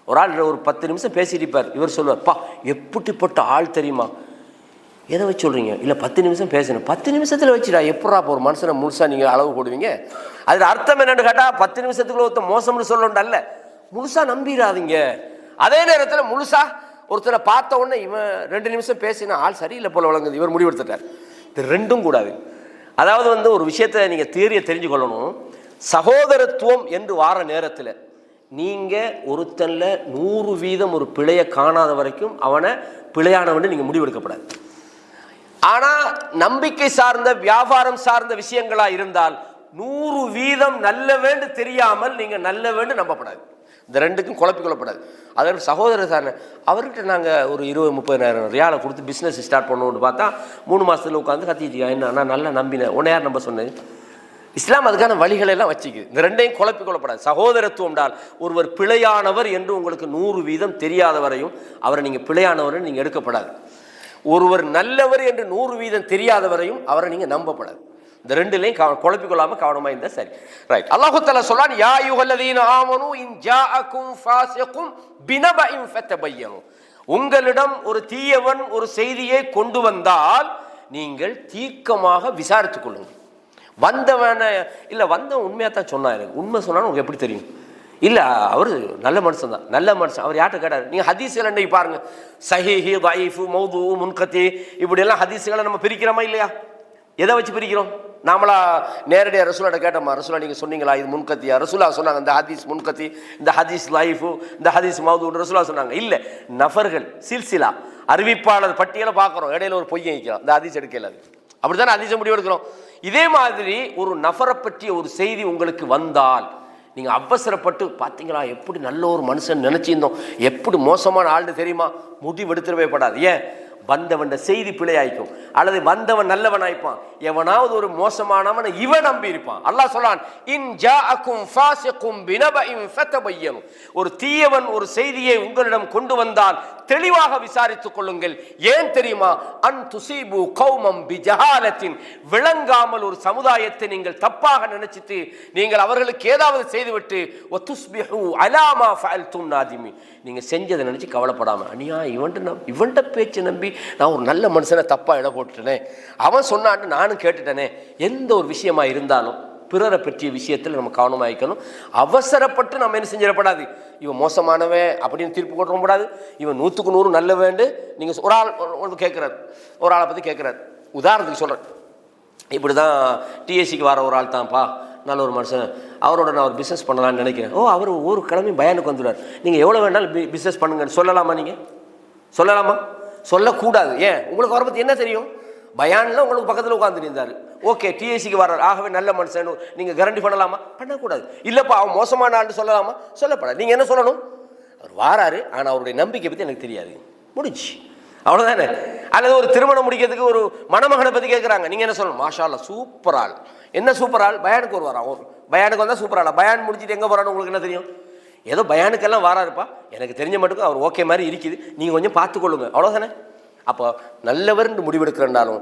ஒரு ஆள் ஒரு 10 நிமிஷம் பேசியிருப்பார், இவர் சொல்லுவார், பா எப்படிப்பட்ட ஆள் தெரியுமா, எதை வச்சு சொல்கிறீங்க? இல்லை 10 நிமிஷம் பேசணும். 10 நிமிஷத்தில் வச்சுடா எப்படா இப்போ ஒரு மனுஷனை முழுசாக நீங்கள் அளவு போடுவீங்க? அதில் அர்த்தம் என்னென்னு கேட்டால் 10 நிமிஷத்துக்குள்ள ஒருத்தர் மோசம்னு சொல்லணும்னு அல்ல, முழுசாக நம்பிடாதீங்க. அதே நேரத்தில் முழுசாக ஒருத்தரை பார்த்த உடனே இவன் 2 நிமிஷம் பேசினா ஆள் சரியில்லை போல வழங்குது, இவர் முடிவெடுத்துட்டார். இது ரெண்டும் கூடாது. அதாவது ஒரு விஷயத்தை நீங்கள் தியரியை தெரிஞ்சு கொள்ளணும். சகோதரத்துவம் என்று வார நேரத்தில் நீங்கள் ஒருத்தனில் 100% ஒரு பிழையை காணாத வரைக்கும் அவனை பிழையானவன்னு நீங்கள் முடிவெடுக்கப்படாது. ஆனால் நம்பிக்கை சார்ந்த வியாபாரம் சார்ந்த விஷயங்களாக இருந்தால் 100% நல்லவேன்னு தெரியாமல் நீங்கள் நல்லவேன்னு நம்பப்படாது. இந்த ரெண்டுக்கும் குழப்பிக்கொள்ளப்படாது. அதற்கு சகோதரர் சார் அவர்கிட்ட நாங்கள் ஒரு 20-30,000 ரியாலை கொடுத்து பிஸ்னஸ் ஸ்டார்ட் பண்ணணும்னு பார்த்தா 3 மாதத்தில் உட்காந்து கத்திட்டியா, என்ன நான் நல்லா நம்பினேன், உன்னை யார் நம்ப சொன்னேன்? இஸ்லாம் அதுக்கான வழிகளெல்லாம் வச்சுக்குது. இந்த ரெண்டையும் குழப்பிக்கொள்ளப்படாது. சகோதரத்துவம் என்றால் ஒருவர் பிழையானவர் என்று உங்களுக்கு 100% தெரியாத வரையும் அவரை நீங்கள் பிழையானவர் நீங்கள் எடுக்கப்படாது. ஒருவர் நல்லவர் என்று 100% தெரியாத வரையும் அவரை நீங்கள் நம்பப்படாது. இந்த ரெண்டுலையும் குழப்பிக்கொள்ளாமல் கவனமாக இருந்தால் சரி. ரைட். அல்லாஹு தஆலா சொல்றான், யா அய்யுஹல்லதீன ஆமனூ இன் ஜாஅக்கும் ஃபாஸிகுன் பினபஇன் ஃபதபையனு. உங்களிடம் ஒரு தீயவன் ஒரு செய்தியை கொண்டு வந்தால் நீங்கள் தீர்க்கமாக விசாரித்துக் கொள்ளுங்கள். வந்தவன இல்லை, வந்தவன் உண்மையாக தான் சொன்னார், உண்மை சொன்னாலும் உங்களுக்கு எப்படி தெரியும்? இல்லை அவர் நல்ல மனுஷன் தான், நல்ல மனுஷன். அவர் யார்கிட்ட கேட்டார்? நீங்கள் ஹதீஸ்கள் அன்றைக்கு பாருங்கள், சஹீஹி, தஈஃபு, மௌது, முன்கத்தி, இப்படியெல்லாம் ஹதீஸ்களை நம்ம பிரிக்கிறோமா இல்லையா? எதை வச்சு பிரிக்கிறோம்? நாமளா நேரடியாக ரசூலாட்ட கேட்டோமா, ரசூலா நீங்கள் சொன்னீங்களா இது முன்கத்தியா? ரசூலா சொன்னாங்க இந்த ஹதீஸ் முன்கத்தி, இந்த ஹதீஸ் லைஃபு, இந்த ஹதீஸ் மௌது, ரசூலா சொன்னாங்க. இல்லை, நபர்கள் சில்சிலா அறிவிப்பாளர் பட்டியலை பார்க்குறோம், இடையில ஒரு பொய்யை வைக்கிறோம், இந்த ஹதீஸ் எடுக்கல. அப்படி தானே ஹதீஸை முடிவு எடுக்கிறோம். இதே மாதிரி ஒரு நபரை பற்றிய ஒரு செய்தி உங்களுக்கு வந்தால் நீங்கள் அவசரப்பட்டு பார்த்தீங்களா எப்படி நல்ல ஒரு மனுஷன் நினச்சிருந்தோம், எப்படி மோசமான ஆள்னு தெரியுமா, முடிவெடுத்துடவே படாது. ஏன்? வந்தவன் செய்தி பிழையாய்க்கும், அல்லது வந்தவன் நல்லவன் ஆயிப்பான், எவனாவது ஒரு மோசமானவன் இவன் நம்பி இருப்பான். அல்லாஹ் சொல்றான், இன் ஜாஅக்கும் ஃபாஸிகுன் பினபஇன் ஃபதபையனு. ஒரு தீயவன் ஒரு செய்தியை உங்களிடம் கொண்டு வந்தால் தெளிவாக விசாரித்துக் கொள்ளுங்கள். ஏன் தெரியுமா? அன் துஸீபு கௌமம் பிஜஹாலத்தின். விளங்காமல் ஒரு சமுதாயத்தை நீங்கள் தப்பாக நினைச்சிட்டு நீங்கள் அவர்களுக்கு ஏதாவது செய்துவிட்டு வதுஸ்பிஹு அலா மா ஃபஅல்தும் நாதிமீன். நீங்க செஞ்சதை நினைச்சு கவலைப்படாம, அனியா இவன்ட பேச்சை நம்பி நான் ஒரு நல்ல மனுஷனை தப்பா இட போட்டுட்டேனே, அவன் சொன்னான்னு நானும் கேட்டுட்டேனே. எந்த ஒரு விஷயமா இருந்தாலும் பிறரை பற்றிய விஷயத்தில் நம்ம கவனமாயிக்கணும். அவசரப்பட்டு நம்ம என்ன செஞ்சிடப்படாது, இவன் மோசமானவன் அப்படின்னு தீர்ப்பு கொடுக்க கூடாது, இவன் 100க்கு 100 நல்ல வேண்டு. நீங்கள் ஒரு ஆள் ஒன்று கேட்குறாரு, ஒரு ஆளை பற்றி கேட்குறாரு, உதாரணத்துக்கு சொல்கிறேன், இப்படி தான் டிஎஸ்சிக்கு வர ஒரு ஆள் தான்ப்பா, நல்ல ஒரு மனுஷன், அவரோட நான் ஒரு பிஸ்னஸ் பண்ணலான்னு நினைக்கிறேன். ஓ, அவர் ஒரு கிழமை பயானுக்கு வந்துடுவார், நீங்கள் எவ்வளோ வேணாலும் பிஸ்னஸ் பண்ணுங்கன்னு சொல்லலாமா? நீங்கள் சொல்லலாமா? சொல்லக்கூடாது. ஏன்? உங்களுக்கு அவரை பற்றி என்ன தெரியும்? பயானில் உங்களுக்கு பக்கத்தில் உட்காந்துருந்தார், ஓகே டிஎஸ்சிக்கு வர்றார், ஆகவே நல்ல மனுஷன் நீங்கள் கேரண்டி பண்ணலாமா? பண்ணக்கூடாது. இல்லைப்பா அவன் மோசமான ஆள்னு சொல்லலாமா? சொல்லப்படாது. நீங்கள் என்ன சொல்லணும்? அவர் வாராரு, ஆனால் அவருடைய நம்பிக்கை பற்றி எனக்கு தெரியாது, முடிஞ்சு, அவ்வளோதானே. அல்லது ஒரு திருமணம் முடிக்கிறதுக்கு ஒரு மணமகனை பற்றி கேட்குறாங்க, நீங்கள் என்ன சொல்லணும்? மாஷா அல்லாஹ் சூப்பர் ஆள். என்ன சூப்பர் ஆள்? பயானுக்கு ஒரு வரான், ஒரு பயானுக்கு வந்தால் சூப்பர் ஆளா? பயான் முடிச்சுட்டு எங்கே போகிறான்னு உங்களுக்கு என்ன தெரியும்? ஏதோ பயானுக்கெல்லாம் வாராருப்பா, எனக்கு தெரிஞ்ச மட்டுக்கும் அவர் ஓகே மாதிரி இருக்குது, நீங்கள் கொஞ்சம் பார்த்துக்கொள்ளுங்க, அவ்வளோதானே. அப்போ நல்லவர்னு முடிவெடுக்கிறனாலும்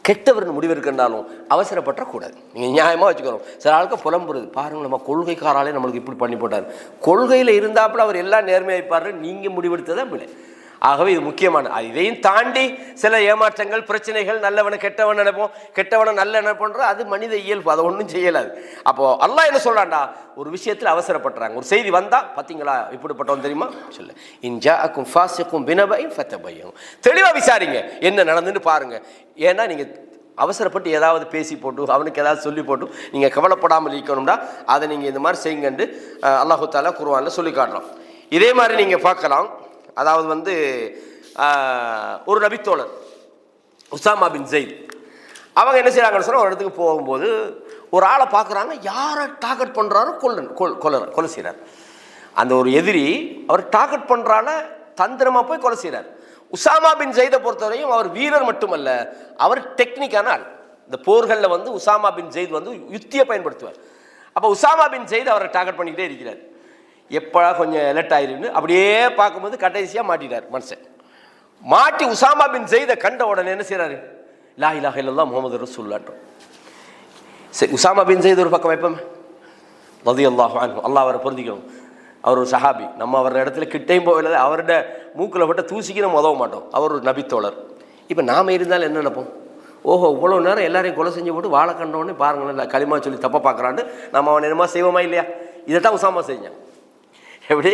கெட்டவர்னு முடிவெடுக்கிறனாலும் அவசரப்பட்டக்கூடாது. நீங்கள் நியாயமாக வச்சுக்கணும். சில ஆளுக்கு புலம்புறது, பாருங்கள் நம்ம கொள்கைக்காராலே நம்மளுக்கு இப்படி பண்ணி போட்டார், கொள்கையில் இருந்தாப்புல அவர் எல்லாம் நேர்மையாய்ப்பார், நீங்கள் முடிவெடுத்ததான் பிள்ளை. ஆகவே இது முக்கியமான. இதையும் தாண்டி சில ஏமாற்றங்கள் பிரச்சனைகள், நல்லவனை கெட்டவன் நினைப்போம், கெட்டவனை நல்ல நினைப்போன்ற அது மனித இயல்பு, அதை ஒன்றும் செய்யலாது. அப்போ அல்லாஹ் என்ன சொல்றான்டா, ஒரு விஷயத்தில் அவசரப்படுறாங்க, ஒரு செய்தி வந்தா பார்த்தீங்களா இப்படிப்பட்டவன் தெரியுமா சொல்ல, இன் ஜாஅக்கும் ஃபாஸிகுன் பினபஇன் ஃபதபையனு. தெளிவாக விசாரிங்க, என்ன நடந்துன்னு பாருங்க. ஏன்னா நீங்கள் அவசரப்பட்டு ஏதாவது பேசி போட்டு அவனுக்கு ஏதாவது சொல்லி போட்டு நீங்கள் கவலைப்படாமல் இருக்கணும்டா, அதை நீங்கள் இந்த மாதிரி செய்யுங்கன்னு அல்லாஹு தஆலா குர்ஆனில் சொல்லி காட்டுறோம். இதே மாதிரி நீங்கள் பார்க்கலாம். அதாவது ஒரு நபித்தோழர் உசாமா பின் ஸைத், அவங்க என்ன செய்கிறாங்கன்னு சொன்னால் ஒரு இடத்துக்கு போகும்போது ஒரு ஆளை பார்க்குறாங்க, யாரை டார்கெட் பண்ணுறாரோ கொலை செய்கிறார். அந்த ஒரு எதிரி அவர் டார்கெட் பண்ணுறால தந்திரமாக போய் கொலை செய்கிறார். உசாமா பின் ஜெயிதை பொறுத்தவரையும் அவர் வீரர் மட்டுமல்ல, அவர் டெக்னிக்கான ஆள். இந்த போர்களில் வந்து உசாமா பின் ஜெயித் வந்து யுத்தியை பயன்படுத்துவார். அப்போ உசாமா பின் ஜெயித் அவரை டார்கெட் பண்ணிக்கிட்டே இருக்கிறார். எப்போ கொஞ்சம் எலர்ட் ஆயிருந்து அப்படியே பார்க்கும்போது கடைசியாக மாட்டிட்டார் மனுஷன். மாட்டி உசாமா பின் ஜெயிதை கண்ட உடனே என்ன செய்கிறாரு? லா இலாஹ இல்லல்லாஹ் முஹம்மது ரசூலுல்லாஹ். சரி, உசாமா பின் ஜெயித் ஒரு பக்கம் வைப்போமே, ரலியல்லாஹு அன்ஹு, அல்லாஹ் அவரை பொருந்திக்கணும். அவர் ஒரு சஹாபி. நம்ம அவரோட இடத்துல கிட்டையும் போகல, அவரோட மூக்கில் விட்ட தூசிக்கு நம்ம உதவ மாட்டோம். அவர் ஒரு நபித்தோழர். இப்போ நாம் இருந்தாலும் என்ன நினைப்போம்? ஓஹோ, இவ்வளோ நேரம் எல்லாரையும் கொலை செஞ்சு போட்டு வாழை கண்டோடனே பாருங்களேன், களிமா சொல்லி தப்ப பார்க்குறான்னு நம்ம அவன் என்னமா செய்வோமா இல்லையா? இதை தான் உசாமா செஞ்சான். எப்படி?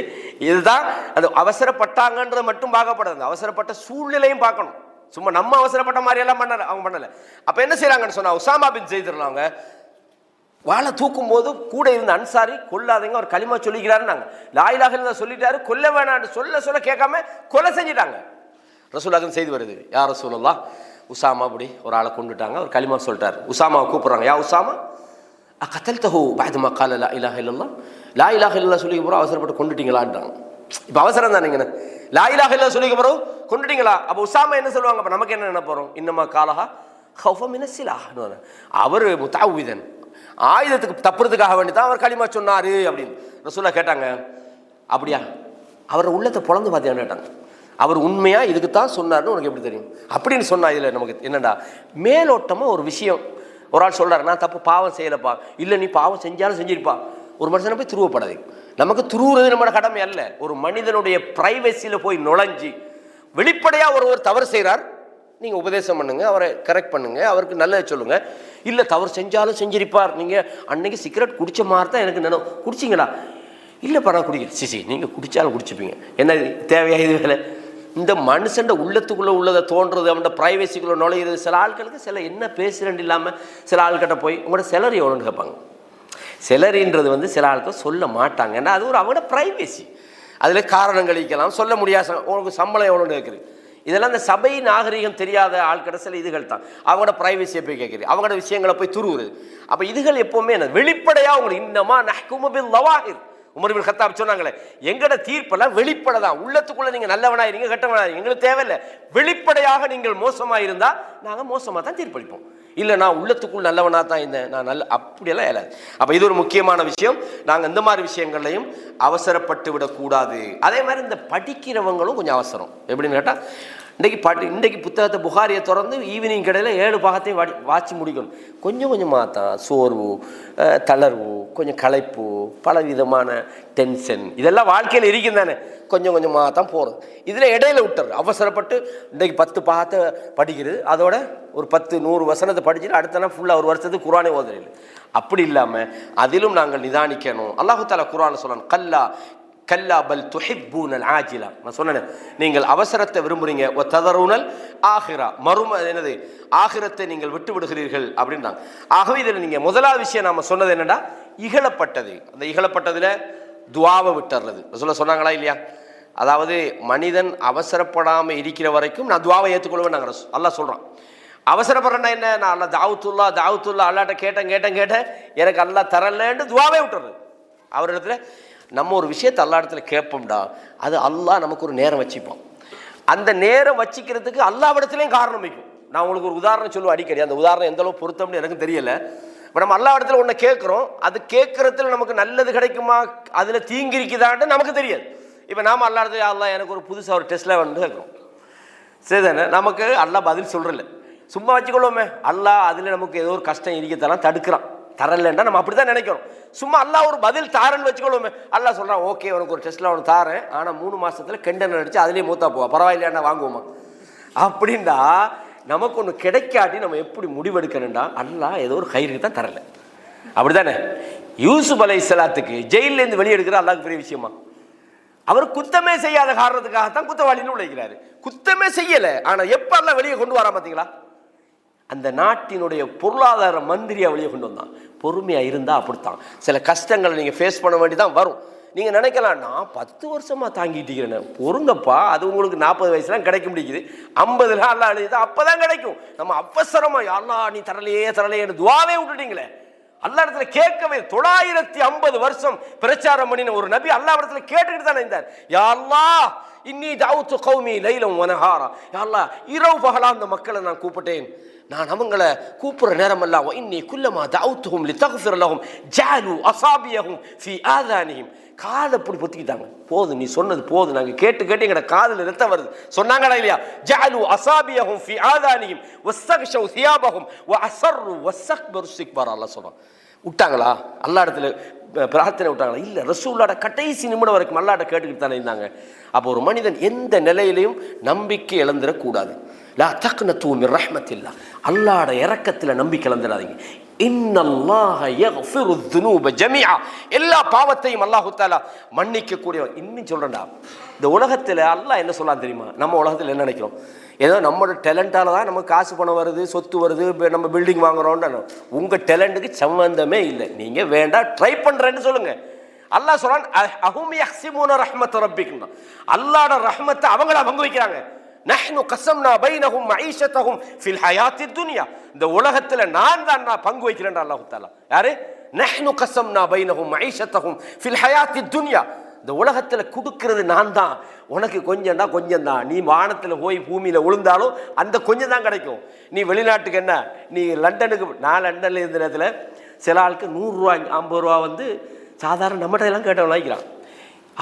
இதுதான் அந்த அவசரப்பட்டாங்கன்றது மட்டும் பார்க்கப்படாது, அவசரப்பட்ட சூழ்நிலையும் பார்க்கணும். சும்மா நம்ம அவசரப்பட்ட மாதிரி எல்லாம் பண்ணல, அவங்க பண்ணலை. அப்போ என்ன செய்கிறாங்கன்னு சொன்னா, உசாமா பின் செய்திருந்தாங்க வாழை தூக்கும் போது கூட இருந்த அன்சாரி கொல்லாதீங்க, அவர் களிமா சொல்லிக்கிறாருன்னாங்க. லா இலாஹ இல்லல்லாஹ் சொல்லிட்டாரு, கொல்ல வேணான்னு சொல்ல கேட்காம கொலை செஞ்சிட்டாங்க. ரசூலுல்லாஹ் செய்தி வருது, யா ரசூலுல்லாஹ் உசாமா அப்படி ஒரு ஆளை கொண்டுட்டாங்க, அவர் களிமா சொல்லிட்டார். உசாமாவை கூப்பிட்றாங்க, யா உசாமா கத்தல்தஹு பஅத மா கால லா இலாஹ இல்லல்லாஹ், லா இலாஹ இல்லல்லாஹ் சொல்லி போகிறோம் அவசரப்பட்டு கொண்டுட்டீங்களான்றாங்க. இப்போ அவசரம் தானேங்க, லா இலாஹ இல்லல்லாஹ் சொல்லி போகிறோம் கொண்டுட்டீங்களா? அப்போ உசாமா என்ன சொல்லுவாங்க? அப்போ நமக்கு என்ன நினைப்போம்? இன்னமா காலஹா ஹௌஃப மினஸ் சிலாஹ். அவர் முத்தஅவ்விதன், ஆயுதத்துக்கு தப்புறதுக்காக வேண்டி தான் அவர் களிமா சொன்னாரு அப்படின்னு ரசூலுல்லாஹ் கேட்டாங்க. அப்படியா? அவரோட உள்ளத்தை பொளந்து பார்த்தியான்னு கேட்டாங்க. அவர் உண்மையா இதுக்கு தான் சொன்னார்னு உனக்கு எப்படி தெரியும் அப்படின்னு சொன்னா, இதில் நமக்கு என்னடா மேலோட்டமாக ஒரு விஷயம். ஒரு ஆள் சொல்றாரு, நான் தப்பு பாவம் செய்யலப்பா. இல்லை, நீ பாவம் செஞ்சாலும் செஞ்சிருப்பா. ஒரு மனுஷனை போய் துருவப்படாது. நமக்கு துருவுறது நம்மளோட கடமை அல்ல. ஒரு மனிதனுடைய பிரைவசியில் போய் நுழைஞ்சி வெளிப்படையாக ஒருவர் தவறு செய்கிறார், நீங்கள் உபதேசம் பண்ணுங்க, அவரை கரெக்ட் பண்ணுங்க, அவருக்கு நல்லதை சொல்லுங்க. இல்லை, தவறு செஞ்சாலும் செஞ்சிருப்பார். நீங்கள் அன்னைக்கு சிகரெட் குடிச்ச மாதிரி தான் எனக்கு நினைவு. குடிச்சிங்களா? இல்லைப்பா நான் குடிக்கிறேன். சிசி, நீங்கள் குடித்தாலும் குடிச்சுப்பீங்க, என்ன தேவையா இது வேலை? இந்த மனுஷன் உள்ளத்துக்குள்ளே உள்ளதை தோன்றது, அவனோட ப்ரைவசிக்குள்ளே நுழையிறது. சில ஆட்களுக்கு சில என்ன பேசுகிறேன் இல்லாமல் சில ஆள்கிட்ட போய் உங்களோட செலரி எவ்வளோன்னு கேட்பாங்க. செலரின்றது வந்து சில ஆட்கள் சொல்ல மாட்டாங்க, ஏன்னா அது ஒரு அவங்களோட ப்ரைவசி. அதில் காரணம் கழிக்கலாம், சொல்ல முடியாத உங்களுக்கு சம்பளம் எவ்வளோன்னு கேட்குறது. இதெல்லாம் இந்த சபை நாகரிகம் தெரியாத ஆட்கிட்ட சில இதுகள் தான். அவங்களோட ப்ரைவசியை போய் கேட்குறது, அவங்களோட விஷயங்களை போய் துருவுறது. அப்போ இதுகள் எப்போவுமே என்ன வெளிப்படையாக உங்களுக்கு இன்னமா நஹ்குமு பில் லவாஹிர். உமர் இப்னு கத்தாப் சொன்னாங்களே, எங்கட தீர்ப்பெல்லாம் வெளிப்படைதான். உள்ளத்துக்குள்ள நீங்க நல்லவனாயிருங்க கெட்டவனாயிருங்க எங்களுக்கு தேவையில்லை. வெளிப்படையாக நீங்கள் மோசமாக இருந்தால் நாங்கள் மோசமாக தான் தீர்ப்பளிப்போம். இல்லை, நான் உள்ளத்துக்குள் நல்லவனாக தான் இருந்தேன், நான் நல்ல அப்படியெல்லாம் இயலாது. அப்போ இது ஒரு முக்கியமான விஷயம். நாங்கள் இந்த மாதிரி விஷயங்கள்லையும் அவசரப்பட்டு விடக்கூடாது. அதே மாதிரி இந்த படிக்கிறவங்களும் கொஞ்சம் அவசரம். எப்படின்னு கேட்டால், இன்றைக்கு புத்தகத்தை புகாரியை திறந்து ஈவினிங் கடையில் 7 பாகத்தையும் வாட்சி முடிக்கணும். கொஞ்சம் கொஞ்சமாக தான் சோர்வு, தளர்வு, கொஞ்சம் களைப்பு, பல விதமான டென்ஷன் இதெல்லாம் வாழ்க்கையில் இருக்கும் தானே. கொஞ்சம் கொஞ்சமாக தான் போகிறது. இதில் இடையில விட்டுறது அவசரப்பட்டு இன்றைக்கு 10 பாகத்தை படிக்கிறது, அதோட ஒரு 10-100 வசனத்தை படிச்சுட்டு அடுத்த நாள் ஃபுல்லாக ஒரு வருஷத்துக்கு குர்ஆனே ஓதுறது. அப்படி இல்லாமல் அதிலும் நாங்கள் நிதானிக்கணும். அல்லாஹ் தஆலா குர்ஆனில் சொல்றான், கல்லா கல்லா பல் துஹிப்பூனல் ஆஜிலா. நான் சொன்னேன், நீங்கள் அவசரத்தை விரும்புறீங்க, ஒ ததரூனல் ஆஹிரா, என்னது ஆகிரத்தை நீங்கள் விட்டு விடுகிறீர்கள் அப்படின்றாங்க. ஆகவே இதில் நீங்கள் முதலாவது விஷயம் நாம் சொன்னது என்னன்னா, இகழப்பட்டது. அந்த இகழப்பட்டதில் துவாவை விட்டுறது ரசூலுல்லாஹ் சொன்னாங்களா இல்லையா? அதாவது மனிதன் அவசரப்படாமல் இருக்கிற வரைக்கும் நான் துவாவை ஏற்றுக்கொள்வேன் நாங்கள் அல்லாஹ் சொல்கிறான். அவசரப்படுறேன்னா என்ன? நான் அல்லா தாவத்துல்லா அல்லாட்ட கேட்டேன் எனக்கு அல்லா தரலன்னு துவாவே விட்டுறது. அவரிடத்துல நம்ம ஒரு விஷயத்தை அல்லா இடத்துல கேட்போம்டா, அது அல்லாஹ் நமக்கு ஒரு நேரம் வச்சுப்பான். அந்த நேரம் வச்சிக்கிறதுக்கு அல்லாஹ்விடத்துலேயும் காரணம் வைக்கும். நான் உங்களுக்கு ஒரு உதாரணம் சொல்லுவேன் அடிக்கடி. அந்த உதாரணம் எந்த அளவு பொருத்தம்னு எனக்கு தெரியல. இப்போ நம்ம அல்லாஹ் இடத்துல ஒன்று கேட்குறோம், அது கேட்குறதுல நமக்கு நல்லது கிடைக்குமா, அதில் தீங்கி இருக்குதான்னு நமக்கு தெரியாது. இப்போ நாம் அல்லாஹ் இடத்துல அல்லாஹ் எனக்கு ஒரு புதுசாக ஒரு டெஸ்ட்ல வந்து கேட்குறோம், சரிதானே? நமக்கு அல்லாஹ் பதில் சொல்கிறல, சும்மா வச்சுக்கொள்வோமே. அல்லாஹ் அதில் நமக்கு ஏதோ ஒரு கஷ்டம் இருக்கத்தெல்லாம் தடுக்கிறான், தரலன்னா நம்ம அப்படி தான் நினைக்கிறோம். சும்மா அல்லாஹ் ஒரு பதில் தாரன்னு வச்சுக்கொள்வோமே. அல்லாஹ் சொல்கிறான், ஓகே உனக்கு ஒரு டெஸ்ட்டில் அவனுக்கு தாரேன், ஆனால் 3 மாதத்தில் கெண்டனை அடித்து அதுலேயே மூத்தா போவா, பரவாயில்லையாண்டா வாங்குவோமா அப்படின்டா. நமக்கு ஒன்று கிடைக்காட்டி நம்ம எப்படி முடிவெடுக்கணும்டா, அல்லாஹ் ஏதோ ஒரு கயிறுக்கு தான் தரலை. அப்படி தானே? யூசுப் அலைஹிஸ்ஸலாத்துக்கு ஜெயிலேருந்து வெளியெடுக்கிற அல்லாஹ்க்கு பெரிய விஷயமா? அவர் குத்தமே செய்யாத காரணத்துக்காகத்தான் குத்தவாளின்னு உழைக்கிறாரு. குத்தமே செய்யலை, ஆனால் எப்போ எல்லாம் வெளியே கொண்டு வரா பார்த்தீங்களா? அந்த நாட்டினுடைய பொருளாதார மந்திரியை வெளியே கொண்டு வந்தான். பொறுமையாக இருந்தால் அப்படித்தான். சில கஷ்டங்களை நீங்கள் ஃபேஸ் பண்ண வேண்டி தான் வரும். நீங்கள் நினைக்கலாம், நான் 10 வருஷமாக தாங்கிட்டு இருக்கிறேன், பொறுங்கப்பா, அது உங்களுக்கு 40 வயசுலாம் கிடைக்க முடியுது, 50 அல்லா அழுது அப்போ தான் கிடைக்கும். நம்ம அவசரமாக அல்லா நீ தரலையே துவாவே விட்டுட்டீங்களே, அல்லா இடத்துல கேட்கவே 950 வருஷம் பிரச்சாரம் பண்ணின ஒரு நபி அல்லா இடத்துல கேட்டுக்கிட்டு தானே இருந்தார். யா அல்லாஹ் இன்னி தஅவுது கௌமி லைலம் வ நஹாரா, யா அல்லாஹ் இரவு பகலா அந்த மக்களை நான் கூப்பிட்டேன், நான் அவங்கள கூப்பிடுற நேரம் அல்ல. இன்னி குல்லமா தஅவுதுஹும் லிதக்ஃபிர் லஹும் ஜஅலு அஸாபியஹும் ஃபீ ஆதானிஹிம், காதை அப்படி பொத்திக்கிட்டாங்க. போதும், நீ சொன்னது போதும், நாங்கள் கேட்டு கேட்டு எங்கட காதில் ரத்தம் வருது சொன்னாங்களா இல்லையா? ஜஅலு அஸாபியஹும் ஃபீ ஆதானிஹிம் வஸ்தக்ஷவ் சியாபஹும் வஅஸர்ரு வஸ்தக்பரு இஸ்திக்பார். அல்லாஹ் சொல்றான். விட்டாங்களா? அல்லா இடத்துல பிரார்த்தனை விட்டாங்களா? இல்லை, ரசூலுல்லாஹ் கடைசி நிமிடம் வரைக்கும் அல்லாஹ்ட்ட கேட்டுக்கிட்டு தானே இருந்தாங்க. அப்போ ஒரு மனிதன் எந்த நிலையிலையும் நம்பிக்கை இழந்துடக்கூடாது. லா தக்னது மின் ரஹ்மத்தில்லாஹ், அல்லாஹ்வுடைய இரக்கத்தில் நம்பிக்கை இழந்துடாதீங்க. இன்னல்லாஹ யக்ஃபிரு ذுனூப ஜமீஆ, எல்லா பாவத்தையும் அல்லாஹ் தஆலா மன்னிக்க கூடியவன். இன்னும் சொல்றேன்டா, இந்த உலகத்தில் அல்லாஹ் என்ன சொல்லலாம் தெரியுமா? நம்ம உலகத்தில் என்ன நினைக்கிறோம்? ஏதோ நம்மளோட டேலண்டால தான் நமக்கு காசு பணம் வருது, சொத்து வருது, நம்ம பில்டிங் வாங்குறோம்னு. உங்கள் டேலண்ட்டுக்கு சம்பந்தமே இல்லை. நீங்கள் வேண்டாம், ட்ரை பண்ணுறேன்னு சொல்லுங்க. அல்லாஹ் சொல்றான் அஹும் யஹ்சிபூன ரஹ்மத் ரப்பிக்கும், அல்லாஹ்வோட ரஹ்மத்தை அவங்களா பங்கு வைக்கிறாங்க. நஹ்னு கஸம்னா பைனஹும் மஈஷத்தஹும் ஃபில் ஹயாத்தித் துன்யா, இந்த உலகத்தில் நான் பங்கு வைக்கிறேன் அல்லாஹ் தஆலா. யாரு? நஹ்னு கஸம்னா பைனஹும் மஈஷத்தஹும் ஃபில் ஹயாத்தித் துன்யா, இந்த உலகத்தில் கொடுக்கிறது நான் தான். உனக்கு கொஞ்சம்டா கொஞ்சம் தான். நீ வானத்தில் போய் பூமியில் விழுந்தாலும் அந்த கொஞ்சம் தான் கிடைக்கும். நீ வெளிநாட்டுக்கு என்ன, நீ லண்டனுக்கு, நான் லண்டனில் இருந்த நேரத்தில் சில ஆளுக்கு 100 ரூபா 50 ரூபா வந்து சாதாரண நம்மகிட்ட எல்லாம் கேட்டவன் வாங்கிக்கிறான்.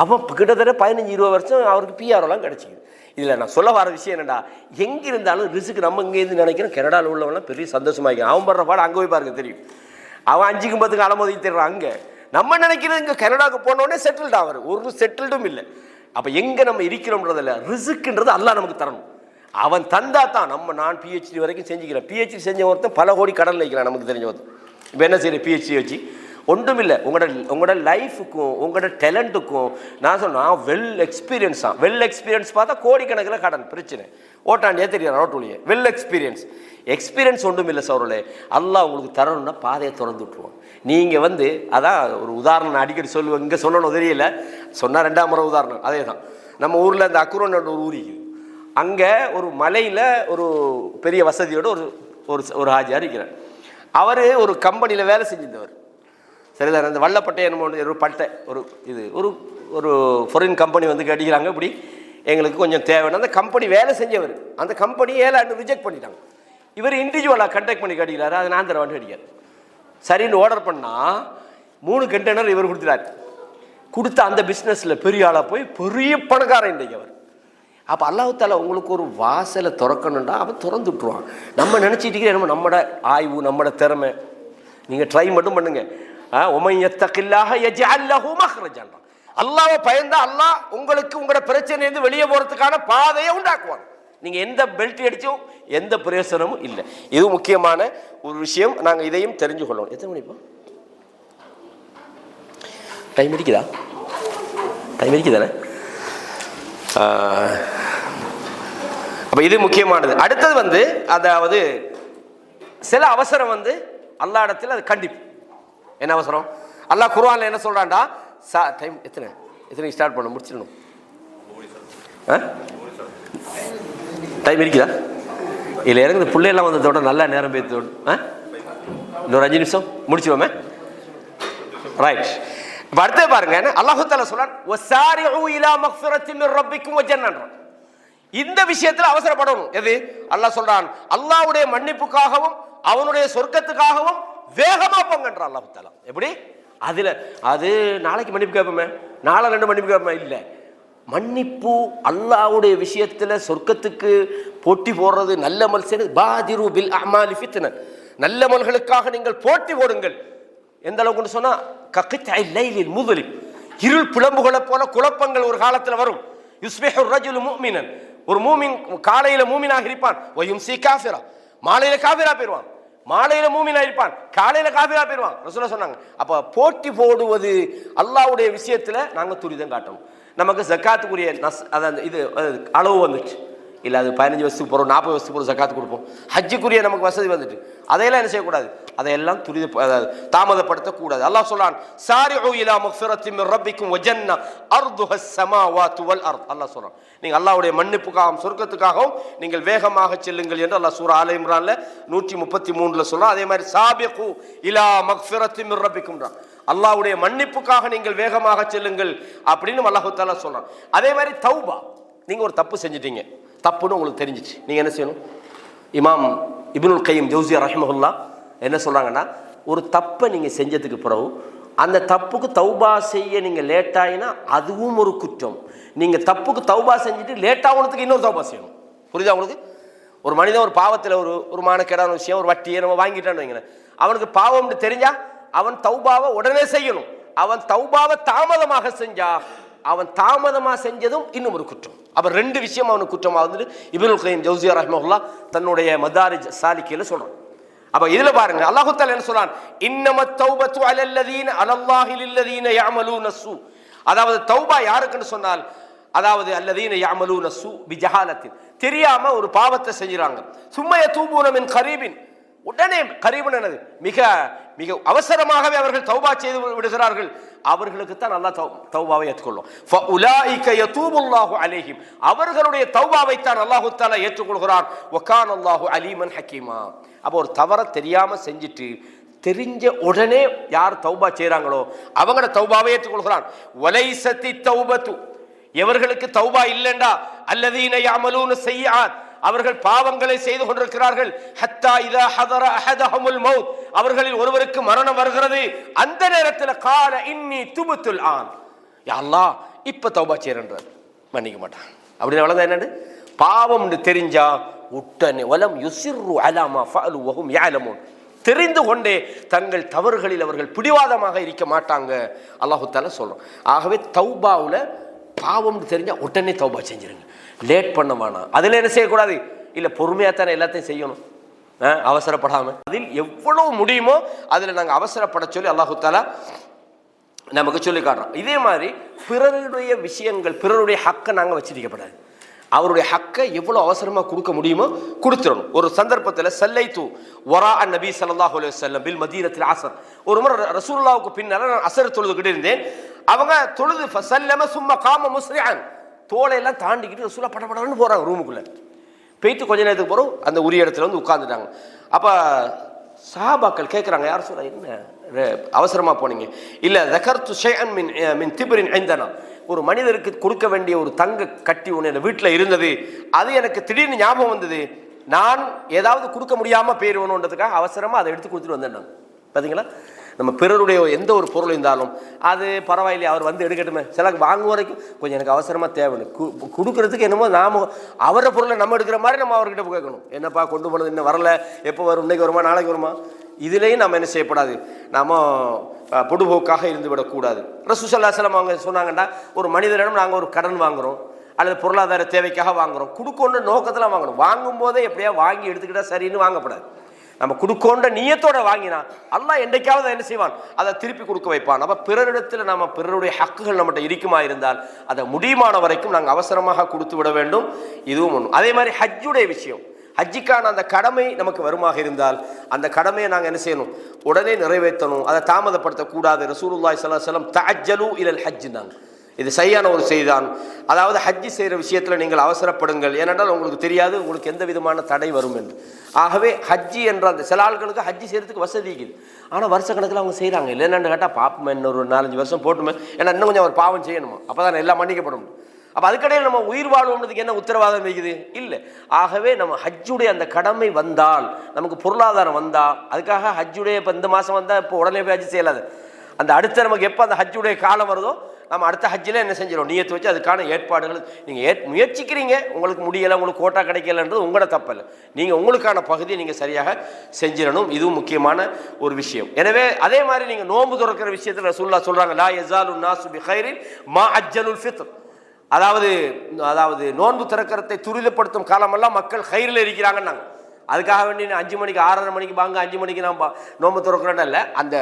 அவன் கிட்டத்தட்ட 15-20 வருஷம் அவருக்கு பிஆர்ஓலாம் கிடச்சிக்குது. இதில் நான் சொல்ல வர விஷயம் என்னடா, எங்கே இருந்தாலும் ரிஸ்க்கு நம்ம இங்கேருந்து நினைக்கிறோம். கனடாவில் உள்ளவங்களாம் பெரிய சந்தோஷமாகிக்கிறான். அவன் படுற பாடு அங்கே போய் பாருங்க தெரியும். அவன் 5க்கும் 10க்கும் அலமோதி தர்றான். அங்கே நம்ம நினைக்கிறது இங்கே கனடாவுக்கு போனோடனே செட்டில்டு ஆவார். ஒரு செட்டில்டும் இல்லை. அப்போ எங்கே நம்ம இருக்கிறோம்ன்றதில்ல, ரிஸ்க்குன்றது அல்லாஹ் நமக்கு தரணும். அவன் தந்தா தான் நம்ம. நான் பிஹெச்டி வரைக்கும் செஞ்சுக்கிறேன். பிஹெச்டி செஞ்ச ஒருத்தன் பல கோடி கடன் வைக்கிறான் நமக்கு தெரிஞ்ச ஒருத்தன். இப்போ என்ன செய்யற பிஹெச்டி வச்சு ஒன்றும் இல்லை. உங்களோட லைஃபுக்கும் உங்களோட டேலண்ட்டுக்கும் நான் சொன்னால் வெல் எக்ஸ்பீரியன்ஸ் தான். வெல் எக்ஸ்பீரியன்ஸ் பார்த்தா கோடிக்கணக்கில் கடன் பிரச்சனை ஓட்டாண்டியே தெரியும் ரோட்டுலையே. வெல் எக்ஸ்பீரியன்ஸ் ஒன்றும் இல்லை சௌரலே. அல்லாஹ் உங்களுக்கு தரணும்னா பாதையை திறந்து விட்டுருவோம். நீங்கள் அதான் ஒரு உதாரணம் நான் அடிக்கடி சொல்லுவேன். இங்கே சொல்லணும் தெரியல, சொன்னால் 2ஆம் முறை உதாரணம் அதே தான். நம்ம ஊரில் இந்த அக்குரோன் ஒரு ஊர் இருக்குது. அங்கே ஒரு மலையில் ஒரு பெரிய வசதியோடு ஒரு ஹாஜியார் இருக்கிறார். அவர் ஒரு கம்பெனியில் வேலை செஞ்சிருந்தவர். சரிதான். அந்த வல்லப்பட்டை என்ன ஒரு பட்டை ஒரு ஃபாரின் கம்பெனி கட்டிக்கிறாங்க. இப்படி எங்களுக்கு கொஞ்சம் தேவைன்னு அந்த கம்பெனி வேலை செஞ்சவர். அந்த கம்பெனி 7 ஆண்டு ரிஜெக்ட் பண்ணிட்டாங்க. இவர் இண்டிவிஜுவலாக கண்டக்ட் பண்ணி கட்டிக்கிறாரு. அது நான் தர வந்து அடிக்கார். சரின்னு ஆர்டர் பண்ணால் 3 கண்டெய்னர் இவர் கொடுத்துட்டார். கொடுத்த அந்த பிஸ்னஸில் பெரிய ஆளாக போய் பெரிய பணக்காரன் இன்றைக்கு அவர். அப்போ அல்லாஹ் தஆலா உங்களுக்கு ஒரு வாசலை திறக்கணும்டா அவன் திறந்து விட்டுருவான். நம்ம நினச்சிட்டு நம்ம நம்மட ஆய்வு நம்மட திறமை. நீங்கள் ட்ரை மட்டும் பண்ணுங்க. அல்லாஹ்வை பயந்தா அல்லாஹ் உங்களுக்கு உங்களோட பிரச்சனையிலிருந்து வெளியே போறதுக்கான பாதையை உண்டாக்குவாங்க. நீங்க எந்த பெல்ட் அடிச்சும் எந்த பிரயோசனமும் இல்லை. இது முக்கியமான ஒரு விஷயம். நாங்கள் இதையும் தெரிஞ்சு கொள்ளணும். எத்தனை மணி இப்போ? டைம் இருக்குதா? டைம் இருக்குதானே? அப்போ இது முக்கியமானது. அடுத்தது அதாவது சில அவசரம் அல்லாஹ் இடத்துல அது கண்டிப்பு. என்ன அவசரம்? அல்லாஹ் குர்ஆன்ல என்ன சொல்றான்டா? டைம் எத்தனை ஸ்டார்ட் பண்ண முடிச்சிடணும். டைம் இருக்குதா? இல்லை இறங்குது பிள்ளையெல்லாம் வந்ததோட நல்லா நேரம் பேர்த்தோடு இன்னொரு 5 நிமிஷம் முடிச்சிடுவோமே. ரைட். இப்போ அடுத்தது பாருங்க. அல்லாஹ் தஆலா சொல்றான் வஸாரிஉ இலா மக்ஃபிரத்தின் மின் ரப்பிக்கும் வஜன்னன். இந்த விஷயத்தில் அவசரப்படணும். எது? அல்லாஹ் சொல்றான் அல்லாஹ்வுடைய மன்னிப்புக்காகவும் அவனுடைய சொர்க்கத்துக்காகவும் வேகமா போங்கன்ற அல்லாஹ் தஆலா. எப்படி? அது நாளைக்கு மன்னிப்பு கேட்போமே, நாளை 2 மன்னிப்பு கேட்போமே. இல்லை, மன்னிப்பு அல்லாஹ்வுடைய விஷயத்தில் சொர்க்கத்துக்கு போட்டி போடுறது. நல்ல மல் செய்து பாதிரு பில் அமாலி ஃபித்ன, நல்ல மல்களுக்காக நீங்கள் போட்டி போடுங்கள். எந்த அளவுக்கு சொன்னா கக்தை லைலில் முதுலிம், இருள் பிளம்புகளை போல குழப்பங்கள் ஒரு காலத்தில் வரும். யுஸ்பிஹு ரஜுலு முஃமினன், ஒரு மூமின் காலையில மூமினாக இருப்பான். வயும்சி காஃபிரா, மாலையில காஃபிரா போயிடுவான். மாலையில மூமினா இருப்பான், காலையில காஃபிரா போயிடுவான். ரசூலுல்லாஹ் சொன்னாங்க. அப்ப போட்டி போடுவது அல்லாஹ்வுடைய விஷயத்துல நாங்க துரிதம் காட்டணும். நமக்கு ஜக்காத்துக்குரிய இது அளவு வந்துச்சு. இல்லை அது 15 வருஷத்துக்கு போகிறோம், 40 வருஷத்துக்கு போகிறோம் ஜகாத் கொடுப்போம். ஹஜ்ஜுக்குரிய நமக்கு வசதி வந்துட்டு அதையெல்லாம் என்ன செய்யக்கூடாது, அதையெல்லாம் தாமதப்படுத்தக்கூடாது. அல்லாஹ் சொல்றான், சாரிஉ இலா மக்ஃபிரத்தின் மின் ரப்பிக்கும் வ ஜன்னah அர்துஹஸ் ஸமாவாத்து வல் அர்த். அல்லாஹ் சொல்றான், நீங்க அல்லாஹ்வுடைய மன்னிப்புக்காகவும் சொர்க்கத்துக்காகவும் நீங்கள் வேகமாக செல்லுங்கள் என்று அல்லாஹ் சூரா ஆல இம்ரான்ல 133ல சொல்றான். அதே மாதிரி சாபிகு இலா மக்ஃபிரத்தின் மின் ரப்பிக்கும், அல்லாஹ்வுடைய மன்னிப்புக்காக நீங்கள் வேகமாக செல்லுங்கள் அப்படின்னு அல்லாஹ் தஆலா சொல்றான். அதே மாதிரி தௌபா, நீங்க ஒரு தப்பு செஞ்சிட்டீங்க, தப்புன்னு உங்களுக்கு தெரிஞ்சிச்சு, நீங்க என்ன செய்யணும்? இமாம் இப்னுல் கையிம் ஜௌஸியா ரஹிமஹுல்லாஹ் என்ன சொல்றாங்கன்னா, ஒரு தப்பை நீங்க செஞ்சதுக்கு பிறகு அந்த தப்புக்கு தௌபா செய்ய நீங்க லேட் ஆயினா அதுவும் ஒரு குற்றம். நீங்க தப்புக்கு தௌபா செஞ்சுட்டு லேட் ஆகுறதுக்கு இன்னொரு தௌபா செய்யணும். புரியுதா உங்களுக்கு? ஒரு மனிதன் ஒரு பாவத்தில் ஒரு மானக்கேடான விஷயம், ஒரு வட்டியை நம்ம வாங்கிட்டான்னு வைங்களேன், அவனுக்கு பாவம்னு தெரிஞ்சா அவன் தௌபாவை உடனே செய்யணும். அவன் தௌபாவை தாமதமாக செஞ்சா அவன் தாமதமாக செஞ்சதும் இன்னும் ஒரு குற்றம். அப்போ 2 விஷயம் அவனுக்கு குற்றமாக வந்துட்டு இப்னுல் கையிம் ஜௌஸியா ரஹிமஹுல்லாஹ் தன்னுடைய மதாரிஜ் சாலிக்கில சொல்றான். அப்ப இதுல பாருங்க, அல்லாஹ் தஆலா என்ன சொல்றான், இன்னமத் தௌபத்து அலல்லதீன அலல்லாஹி லில்லதீன யஅமலூன ஸூ. அதாவது தௌபா யாருக்குன்னு சொன்னால், அதாவது அல்லதீன யஅமலூன ஸூ பிஜஹாலத்தின், தெரியாம ஒரு பாவத்தை செஞ்சுறாங்க, சும்ம யதூபூன மின் கரீபின், உடனே கரீபன் என்னது, மிக மிக அவசரமாகவே அவர்கள் தௌபா செய்து விடுகிறார்கள், அவர்களுக்கு தான் அல்லாஹ் தௌபாவை ஏற்றுக்கொள்ளும். ஃபஉலாயிக யதூபுல்லாஹு அலைஹிம், அவர்களுடைய தௌபாவை தான் அல்லாஹ் தஆலா ஏற்றுக்கொள்கிறார். வகான அல்லாஹு அலீமன் ஹக்கீமா. அப்போ ஒரு தவறை தெரியாம செஞ்சுட்டு தெரிஞ்ச உடனே யார் தௌபா செய்றாங்களோ அவங்கள தௌபாவை ஏற்றுக்கொள்கிறான். வலைஸத்தி தௌபத்து, எவர்களுக்கு தௌபா இல்லைண்டா, அல்லதீன யஅமலூன ஸய்யிஆத், அவர்கள் பாவங்களை செய்து கொண்டிருக்கிறார்கள், ஹத்தா இதா ஹதர அஹதஹுல் மௌத், அவர்களில் ஒருவருக்கு மரணம் வருகிறது, அந்த நேரத்தில் கால இன்னி துபுத்துல் ஆன், யா அல்லாஹ் இப்ப தௌபா செய்றேன்றார், மன்னிக்க மாட்டான். அப்படின்னு வளர்ந்தா என்னது, பாவம் தெரிஞ்சா உடனே வலம் யுசிர்ரு அலா மா ஃபஅலு வஹும் யஅலமூன், தெரிந்து கொண்டே தங்கள் தவறுகளில் அவர்கள் பிடிவாதமாக இருக்க மாட்டாங்க, அல்லாஹ் தஆலா சொல்றான். ஆகவே தௌபாவுல பாவம் தெரிஞ்சா உடனே தௌபா செஞ்சிருங்க, லேட் பண்ண வேணாம். அதில் என்ன செய்யக்கூடாது, இல்லை பொறுமையாத்தானே எல்லாத்தையும் செய்யணும், அவசரப்படாம. அதில் எவ்வளவு முடியுமோ அதில் நாங்கள் அவசரப்பட சொல்லி அல்லாஹ் தஆலா நமக்கு சொல்லி காட்டுறோம். இதே மாதிரி பிறருடைய விஷயங்கள், பிறருடைய ஹக்கை நாங்கள் வச்சிருக்கப்படாது, அவருடைய ஹக்கை எவ்வளோ அவசரமாக கொடுக்க முடியுமோ கொடுத்துடணும். ஒரு சந்தர்ப்பத்தில் சல்லைத்து வரா நபி ஸல்லல்லாஹு அலைஹி வஸல்லம் பில் மதீனத்தில் அஸர், ஒரு முறை ரசூலுல்லாஹ்வுக்கு பின்னால் நான் அஸர் தொழுதுகிட்டு இருந்தேன், அவங்க தொழுது ஃபஸல்லம சும்ம காம முஸ்ரிஅன், தோலையெல்லாம் தாண்டிக்கிட்டு ரசூலுல்லாஹ் படபடன்னு போகிறாங்க ரூமுக்குள்ளே, போயிட்டு கொஞ்ச நேரத்துக்கு போகிறோம் அந்த உரிய இடத்துல வந்து உட்காந்துட்டாங்க. அப்போ சஹாபாக்கள் கேட்குறாங்க, யார் சொல்ல என்ன அவசரமாக போனீங்க? இல்லை தகர்த்து ஷைஅன் மின் திப்ரின் ஐந்தனா, ஒரு மனிதருக்கு கொடுக்க வேண்டிய ஒரு தங்க கட்டி ஒன்று என் வீட்டில் இருந்தது, அது எனக்கு திடீர்னு ஞாபகம் வந்தது, நான் ஏதாவது கொடுக்க முடியாமல் போயிடுவேணுன்றதுக்காக அவசரமாக அதை எடுத்து கொடுத்துட்டு வந்தேன். நான் பார்த்தீங்களா, நம்ம பிறருடைய எந்த ஒரு பொருள் இருந்தாலும் அது பரவாயில்லையே, அவர் வந்து எடுக்கட்டுமே, சில வாங்குற வரைக்கும் கொஞ்சம் எனக்கு அவசரமாக தேவைன்னு கொடுக்குறதுக்கு என்னமோ நாம அவரை பொருளை நம்ம எடுக்கிற மாதிரி நம்ம அவர்கிட்ட கேட்கணும், என்னப்பா கொண்டு போனது இன்னும் வரல, எப்போ வரும், இன்னைக்கு வருமா நாளைக்கு வருமா, இதுலேயும் நம்ம என்ன செய்யப்படாது, நாம் பொடுபோக்காக இருந்து விடக்கூடாது. ரசூல் ஸல்லல்லாஹு அலைஹி வஸல்லம் அவங்க சொன்னாங்கன்னா, ஒரு மனிதரிடம் நாங்கள் ஒரு கடன் வாங்குகிறோம் அல்லது பொருளாதார தேவைக்காக வாங்குகிறோம், கொடுக்கொண்ட நோக்கத்தில் வாங்கணும், வாங்கும் போதே எப்படியா வாங்கி எடுத்துக்கிட்டா சரின்னு வாங்கப்படாது. நம்ம கொடுக்கொண்ட நியத்தோட வாங்கினா அல்லாஹ் என்றைக்காவது என்ன செய்வான், அதை திருப்பி கொடுக்க வைப்பான். அப்போ பிறரிடத்தில் நம்ம பிறருடைய ஹக்குகள் நம்மகிட்ட இருக்குமா இருந்தால் அதை முடியுமான வரைக்கும் நாங்கள் அவசரமாக கொடுத்து விட வேண்டும். இதுவும் ஒன்று. அதே மாதிரி ஹஜ்ஜுடைய விஷயம், ஹஜ்ஜிக்கான அந்த கடமை நமக்கு வருமாக இருந்தால் அந்த கடமையை நாங்கள் என்ன செய்யணும், உடனே நிறைவேற்றணும், அதை தாமதப்படுத்தக்கூடாது. ரசூலுல்லாஹி ஸல்லல்லாஹு அலைஹி வஸல்லம் தஅஜ்ஜலு இலல் ஹஜ்ஜினாங்க, இது சரியான ஒரு செய்திதான். அதாவது ஹஜ்ஜி செய்கிற விஷயத்தில் நீங்கள் அவசரப்படுங்கள், ஏனென்றால் உங்களுக்கு தெரியாது உங்களுக்கு எந்த விதமான தடை வரும் என்று. ஆகவே ஹஜ்ஜி என்ற அந்த சில ஆட்களுக்கு ஹஜ்ஜி செய்கிறதுக்கு வசதி இருக்குது, ஆனால் வருஷக்கணக்கில் அவங்க செய்கிறாங்க. இல்லை என்னென்னு கேட்டால் பாப்பமே இன்னொரு 4-5 வருஷம் போட்டுமே, ஏன்னா இன்னும் கொஞ்சம் ஒரு பாவம் செய்யணுமா, அப்போ தான் எல்லாம் மன்னிக்கப்படும். அப்போ அதுக்கடையில் நம்ம உயிர் வாழ்வோன்றதுக்கு என்ன உத்தரவாதம் இருக்குது? இல்லை. ஆகவே நம்ம ஹஜ்ஜுடைய அந்த கடமை வந்தால், நமக்கு பொருளாதாரம் வந்தால், அதுக்காக ஹஜ்ஜுடைய இப்போ இந்த மாதம் வந்தால் இப்போ உடனே போய் ஹஜ்ஜி செய்யலாது, அந்த அடுத்த நமக்கு எப்போ அந்த ஹஜ்ஜுடைய காலம் வருதோ நம்ம அடுத்த ஹஜ்ஜில் என்ன செஞ்சிடும், நியத்து வச்சு அதுக்கான ஏற்பாடுகள் நீங்கள் முயற்சிக்கிறீங்க, உங்களுக்கு முடியலை, உங்களுக்கு கோட்டா கிடைக்கலன்றது உங்களோட தப்பல்ல, நீங்கள் உங்களுக்கான பகுதியை நீங்கள் சரியாக செஞ்சிடணும். இதுவும் முக்கியமான ஒரு விஷயம். எனவே அதே மாதிரி நீங்கள் நோன்பு துறக்கிற விஷயத்தில் ரசூலுல்லாஹ் சொல்கிறாங்க, லா யஸாலு நாஸு பிகைரின் மா அஜ்ஜலுல் ஃபித்ர், அதாவது நோன்பு திறக்கிறதை துரிதப்படுத்தும் காலமெல்லாம் மக்கள் ஹைரில் இருக்கிறாங்கன்னாங்க. அதுக்காக வேண்டி 5 மணிக்கு 6:30 மணிக்கு வாங்க 5 மணிக்கு நான் நோம்பு திறக்கிறேன்னு இல்லை. அந்த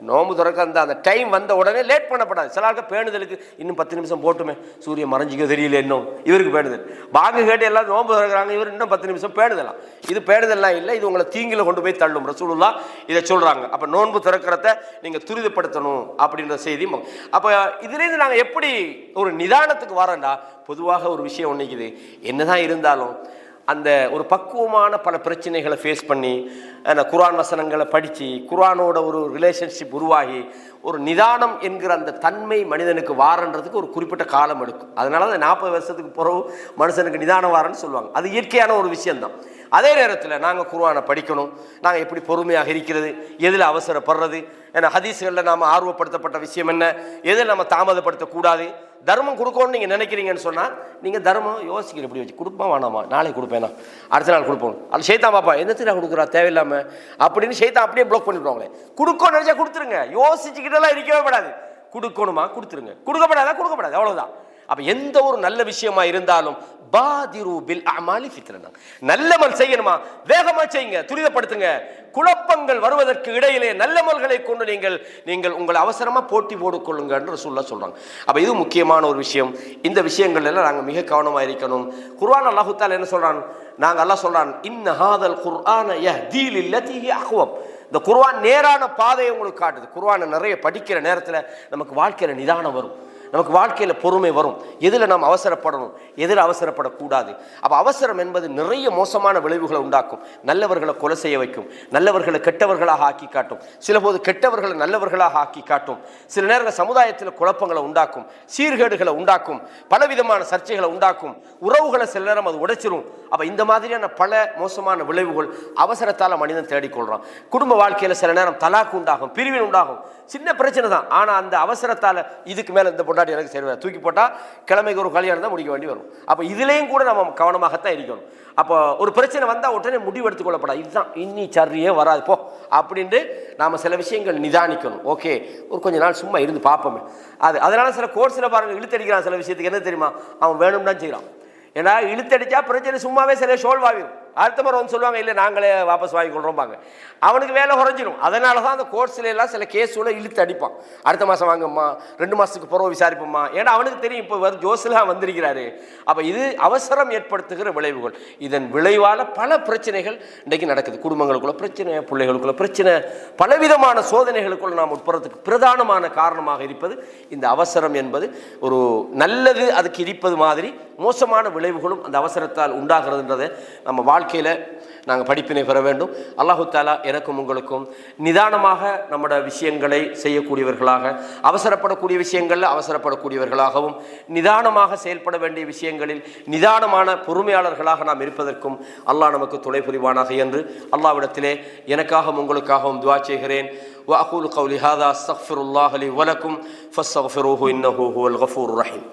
நோம்பு திறக்க அந்த டைம் வந்த உடனே லேட் பண்ணப்படாது. சில ஆளுக்கு பேணுதலுக்கு இன்னும் 10 நிமிஷம் போட்டுமே, சூரியன் மறைஞ்சிக்க தெரியல, இன்னும் இவருக்கு பேணுதல். வாங்க கேட்டு எல்லாம் நோம்பு திறக்கிறாங்க, இவர் இன்னும் 10 நிமிஷம் பேணுதலாம். இது பேணுதல்லாம் இல்லை, இது உங்களை தீங்கில கொண்டு போய் தள்ளும். ரசூலுல்லாஹ் இதை சொல்றாங்க. அப்போ நோன்பு திறக்கிறத நீங்கள் துரிதப்படுத்தணும் அப்படின்ற செய்தி. அப்போ இதுலேருந்து நாங்கள் எப்படி ஒரு நிதானத்துக்கு வரோம்டா, பொதுவாக ஒரு விஷயம் ஒன்றைக்குது, என்னதான் இருந்தாலும் அந்த ஒரு பக்குவமான பல பிரச்சனைகளை ஃபேஸ் பண்ணி அந்த குர்ஆன் வசனங்களை படித்து குர்ஆனோட ஒரு ரிலேஷன்ஷிப் உருவாகி ஒரு நிதானம் என்கிற அந்த தன்மை மனிதனுக்கு வாரன்றதுக்கு ஒரு குறிப்பிட்ட காலம் எடுக்கும். அதனால தான் 40 வருஷத்துக்கு பிறகு மனுஷனுக்கு நிதானம் வாரன்னு சொல்லுவாங்க. அது இயற்கையான ஒரு விஷயம்தான். அதே நேரத்தில் நாங்கள் குர்ஆனை படிக்கணும், நாங்கள் எப்படி பொறுமையாக இருக்கிறது, எதில் அவசரப்படுறது, ஏன்னா ஹதீஸ்களில் நாம் ஆர்வப்படுத்தப்பட்ட விஷயம் என்ன, எதில் நம்ம தாமதப்படுத்தக்கூடாது. தர்மம் கொடுக்கணும்னு நீங்கள் நினைக்கிறீங்கன்னு சொன்னால் நீங்கள் தர்மம் யோசிக்கிற எப்படி வச்சு கொடுப்பா வேணாமா, நாளைக்கு கொடுப்பேனா, அடுத்த நாள் கொடுப்போம், அது ஷைத்தான் பாப்பா என்னத்துக்கு நான் கொடுக்குறா தேவையில்லாமல் அப்படின்னு ஷைத்தான் அப்படியே பிளாக் பண்ணிவிடுவாங்களே. கொடுக்கணும்னு நினச்சா கொடுத்துருங்க, யோசிச்சுக்கிட்டெல்லாம் இருக்கவே படாது. கொடுக்கணுமா கொடுத்துருங்க, கொடுக்கப்படாதா கொடுக்கப்படாது, அவ்வளோதான். அப்போ எந்த ஒரு நல்ல விஷயமா இருந்தாலும் பாதிரு பில் அமாலி ஃபித்ரனா, நல்லமல் செய்யணுமா வேகமாக செய்யுங்க, துரிதப்படுத்துங்க. குழப்பங்கள் வருவதற்கு இடையிலே நல்லமல்களை கொண்டு நீங்கள் உங்கள் அவசரமாக போட்டி போட்டுக்கொள்ளுங்கன்னு ரசூலுல்லாஹ் சொல்கிறாங்க. அப்போ இது முக்கியமான ஒரு விஷயம். இந்த விஷயங்கள் எல்லாம் நாங்கள் மிக கவனமாக இருக்கணும். குர்ஆன் அல்லாஹ் தஆலா என்ன சொல்கிறான், அல்லாஹ் சொல்கிறான், இன்ன ஹாதல் குர்ஆன யஹ்தீ லில்லதி ஹிய அக்வம். இந்த குர்ஆன் நேரான பாதையை உங்களுக்கு காட்டுது. குர்ஆனை நிறைய படிக்கிற நேரத்தில் நமக்கு வாழ்க்கையில் நிதானம் வரும், நமக்கு வாழ்க்கையில் பொறுமை வரும். எதில் நாம் அவசரப்படணும், எதில் அவசரப்படக்கூடாது. அப்போ அவசரம் என்பது நிறைய மோசமான விளைவுகளை உண்டாக்கும். நல்லவர்களை கொலை செய்ய வைக்கும், நல்லவர்களை கெட்டவர்களாக ஆக்கி காட்டும், சில போது கெட்டவர்களை நல்லவர்களாக ஆக்கி காட்டும். சில நேரங்கள் சமுதாயத்தில் குழப்பங்களை உண்டாக்கும், சீர்கேடுகளை உண்டாக்கும், பலவிதமான சர்ச்சைகளை உண்டாக்கும், உறவுகளை சில நேரம் அது உடைச்சிரும். அப்போ இந்த மாதிரியான பல மோசமான விளைவுகள் அவசரத்தால் மனிதன் தேடிக்கொள்கிறான். குடும்ப வாழ்க்கையில் சில நேரம் தலாக்கு உண்டாகும், பிரிவின் உண்டாகும். சின்ன பிரச்சனை தான், ஆனால் அந்த அவசரத்தால் இதுக்கு மேலே இந்த பொண்டாட்டி எனக்கு சரி தூக்கி போட்டால் கிழமைக்கு ஒரு கல்யாணம் தான் முடிக்க வேண்டி வரும். அப்போ இதுலேயும் கூட நம்ம கவனமாகத்தான் இருக்கணும். அப்போ ஒரு பிரச்சனை வந்தால் உடனே முடிவு எடுத்துக்கொள்ளப்படாது, இதுதான் இன்னி சரியே வராது போ அப்படின்ட்டு நாம் சில விஷயங்கள் நிதானிக்கணும். ஓகே, ஒரு கொஞ்ச நாள் சும்மா இருந்து பார்ப்போமே. அதனால சில கோர்ஸில் பாருங்கள் இழுத்தடிக்கிறான் சில விஷயத்துக்கு. என்ன தெரியுமா, அவன் வேணும் தான் செய்கிறான். ஏன்னா இழுத்தடிச்சா பிரச்சனை சும்மாவே சில சோல்வ் ஆகிடும். அடுத்த முறை வந்து சொல்லுவாங்க, இல்லை நாங்களே வாபஸ் வாங்கி கொள்றோம்பாங்க. அவனுக்கு வேலை குறைஞ்சிடும். அதனால தான் அந்த கோர்ட்ஸில் எல்லாம் சில கேஸோட இழுத்து அடிப்பான். அடுத்த மாதம் வாங்கம்மா, 2 மாதத்துக்கு பிறகு விசாரிப்போம்மா. ஏன்னா அவனுக்கு தெரியும் இப்போ ஜோஸ்லாம் வந்திருக்கிறாரு. அப்போ இது அவசரம் ஏற்படுத்துகிற விளைவுகள். இதன் விளைவால் பல பிரச்சனைகள் இன்றைக்கு நடக்குது. குடும்பங்களுக்குள்ள பிரச்சனை, பிள்ளைகளுக்குள்ள பிரச்சனை, பலவிதமான சோதனைகளுக்குள்ள நாம் உட்படுறதுக்கு பிரதானமான காரணமாக இருப்பது இந்த அவசரம் என்பது. ஒரு நல்லது அதுக்கு இருப்பது மாதிரி மோசமான விளைவுகளும் அந்த அவசரத்தால் உண்டாகிறதுன்றதை நம்ம வாழ்க்கையில் நாங்கள் படிப்பினை பெற வேண்டும். அல்லாஹு தஆலா எனக்கும் உங்களுக்கும் நிதானமாக நம்முடைய விஷயங்களை செய்யக்கூடியவர்களாக, அவசரப்படக்கூடிய விஷயங்களில் அவசரப்படக்கூடியவர்களாகவும், நிதானமாக செயல்பட வேண்டிய விஷயங்களில் நிதானமான பொறுமையாளர்களாக நாம் இருப்பதற்கும் அல்லாஹ் நமக்கு துணை புரிவானாக என்று அல்லாஹ்விடத்திலே எனக்காகவும் உங்களுக்காகவும் துஆ செய்கிறேன். வஅகூலு கௌலி ஹாதா அஸ்தக்ஃபிருல்லாஹ லி வலக்கும் ஃபஸ்தக்ஃபிரூஹு இன்னஹு ஹுவல் கஃபூருர் ரஹீம்.